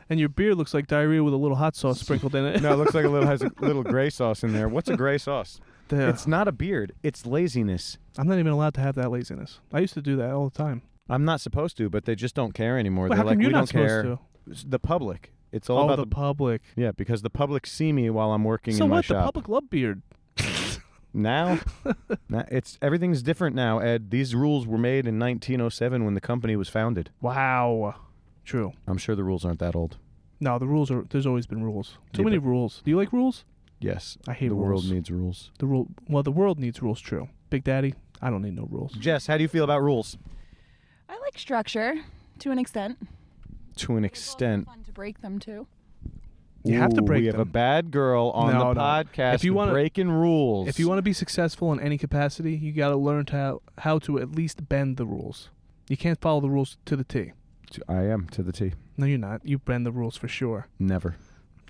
And your beard looks like diarrhea with a little hot sauce sprinkled in it. No, it looks like has a little gray sauce in there. What's a gray sauce? Duh. It's not a beard. It's laziness. I'm not even allowed to have that laziness. I used to do that all the time. I'm not supposed to, but they just don't care anymore. Well, They're how like, come you're we not don't supposed care. to? The public. It's all Oh, about the public. Yeah, because the public see me while I'm working So in my what? The shop. public love beard. Now, it's everything's different now, Ed. These rules were made in 1907 when the company was founded. Wow. True. I'm sure the rules aren't that old. No, the rules are. There's always been rules. Too Yeah, many but- rules. Do you like rules? Yes. I hate the rules. world needs rules. The rule. Well, the world needs rules. True. Big Daddy. I don't need no rules. Jess, how do you feel about rules? I like structure to an extent. To an extent. Fun to break them too. You have to Ooh, break we have a them. bad girl on No, the no. podcast If you wanna- breaking rules. If you want to be successful in any capacity, you got to learn how to at least bend the rules. You can't follow the rules to the T. I am to the T. No, you're not. You bend the rules for sure. Never.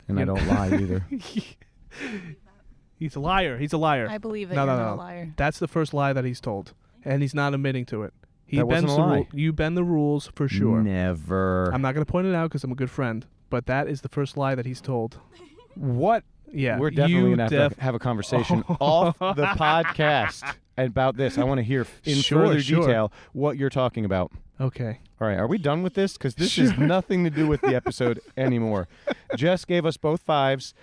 And I Yeah. don't lie either. He's a liar. He's a liar. I believe that No, you're no, not no. a liar. That's the first lie that he's told, and he's not admitting to it. He That wasn't bends a the lie. rule. You bend the rules for sure. Never. I'm not going to point it out because I'm a good friend, but that is the first lie that he's told. What? Yeah, We're definitely you going to have to have a conversation off the podcast about this. I want to hear in Sure, further sure. detail what you're talking about. Okay. All right, are we done with this? Because this has nothing to do with the episode anymore. Jess gave us both 5s,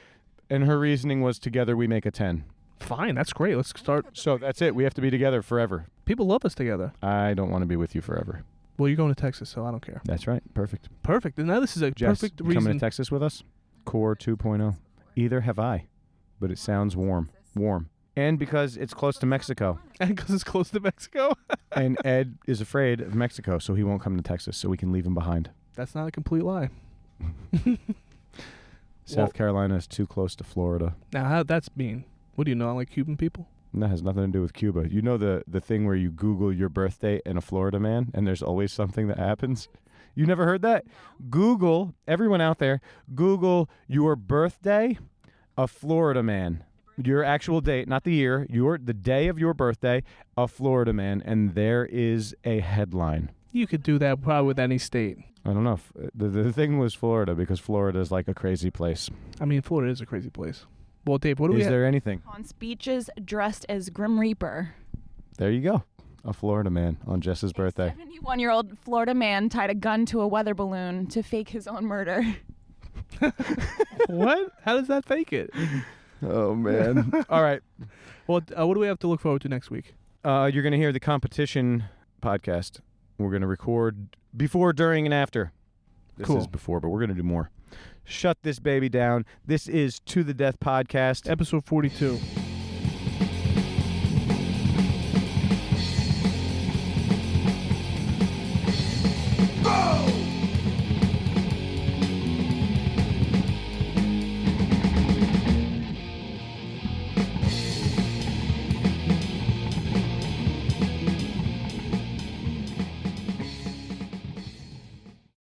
and her reasoning was together we make a 10. Fine, that's great. Let's start. So that's it. We have to be together forever. People love us together. I don't want to be with you forever. Well, you're going to Texas, so I don't care. That's right. Perfect. Perfect. And now this is a Jess, perfect you coming reason. to Texas with us? Core 2.0. Either have I, but it sounds warm. Warm. And because it's close to Mexico. And because it's close to Mexico. And Ed is afraid of Mexico, so he won't come to Texas, so we can leave him behind. That's not a complete lie. South Carolina is too close to Florida. Now, how that's mean? What do you know? I like Cuban people? And that has nothing to do with Cuba. You know the thing where you Google your birthday and a Florida man, and there's always something that happens? You never heard that? Google, everyone out there, Google your birthday, a Florida man. Your actual date, not the year, the day of your birthday, a Florida man, and there is a headline. You could do that probably with any state. I don't know. The thing was Florida because Florida is like a crazy place. I mean, Florida is a crazy place. Well, Dave, what do we Is have? there anything? On speeches dressed as Grim Reaper. There you go. A Florida man on Jess's birthday. 71-year-old Florida man tied a gun to a weather balloon to fake his own murder. What? How does that fake it? Oh, man. All right. Well, what do we have to look forward to next week? You're going to hear the competition podcast. We're going to record before, during, and after. This Cool. is before, but we're going to do more. Shut this baby down. This is To the Death Podcast. Episode 42.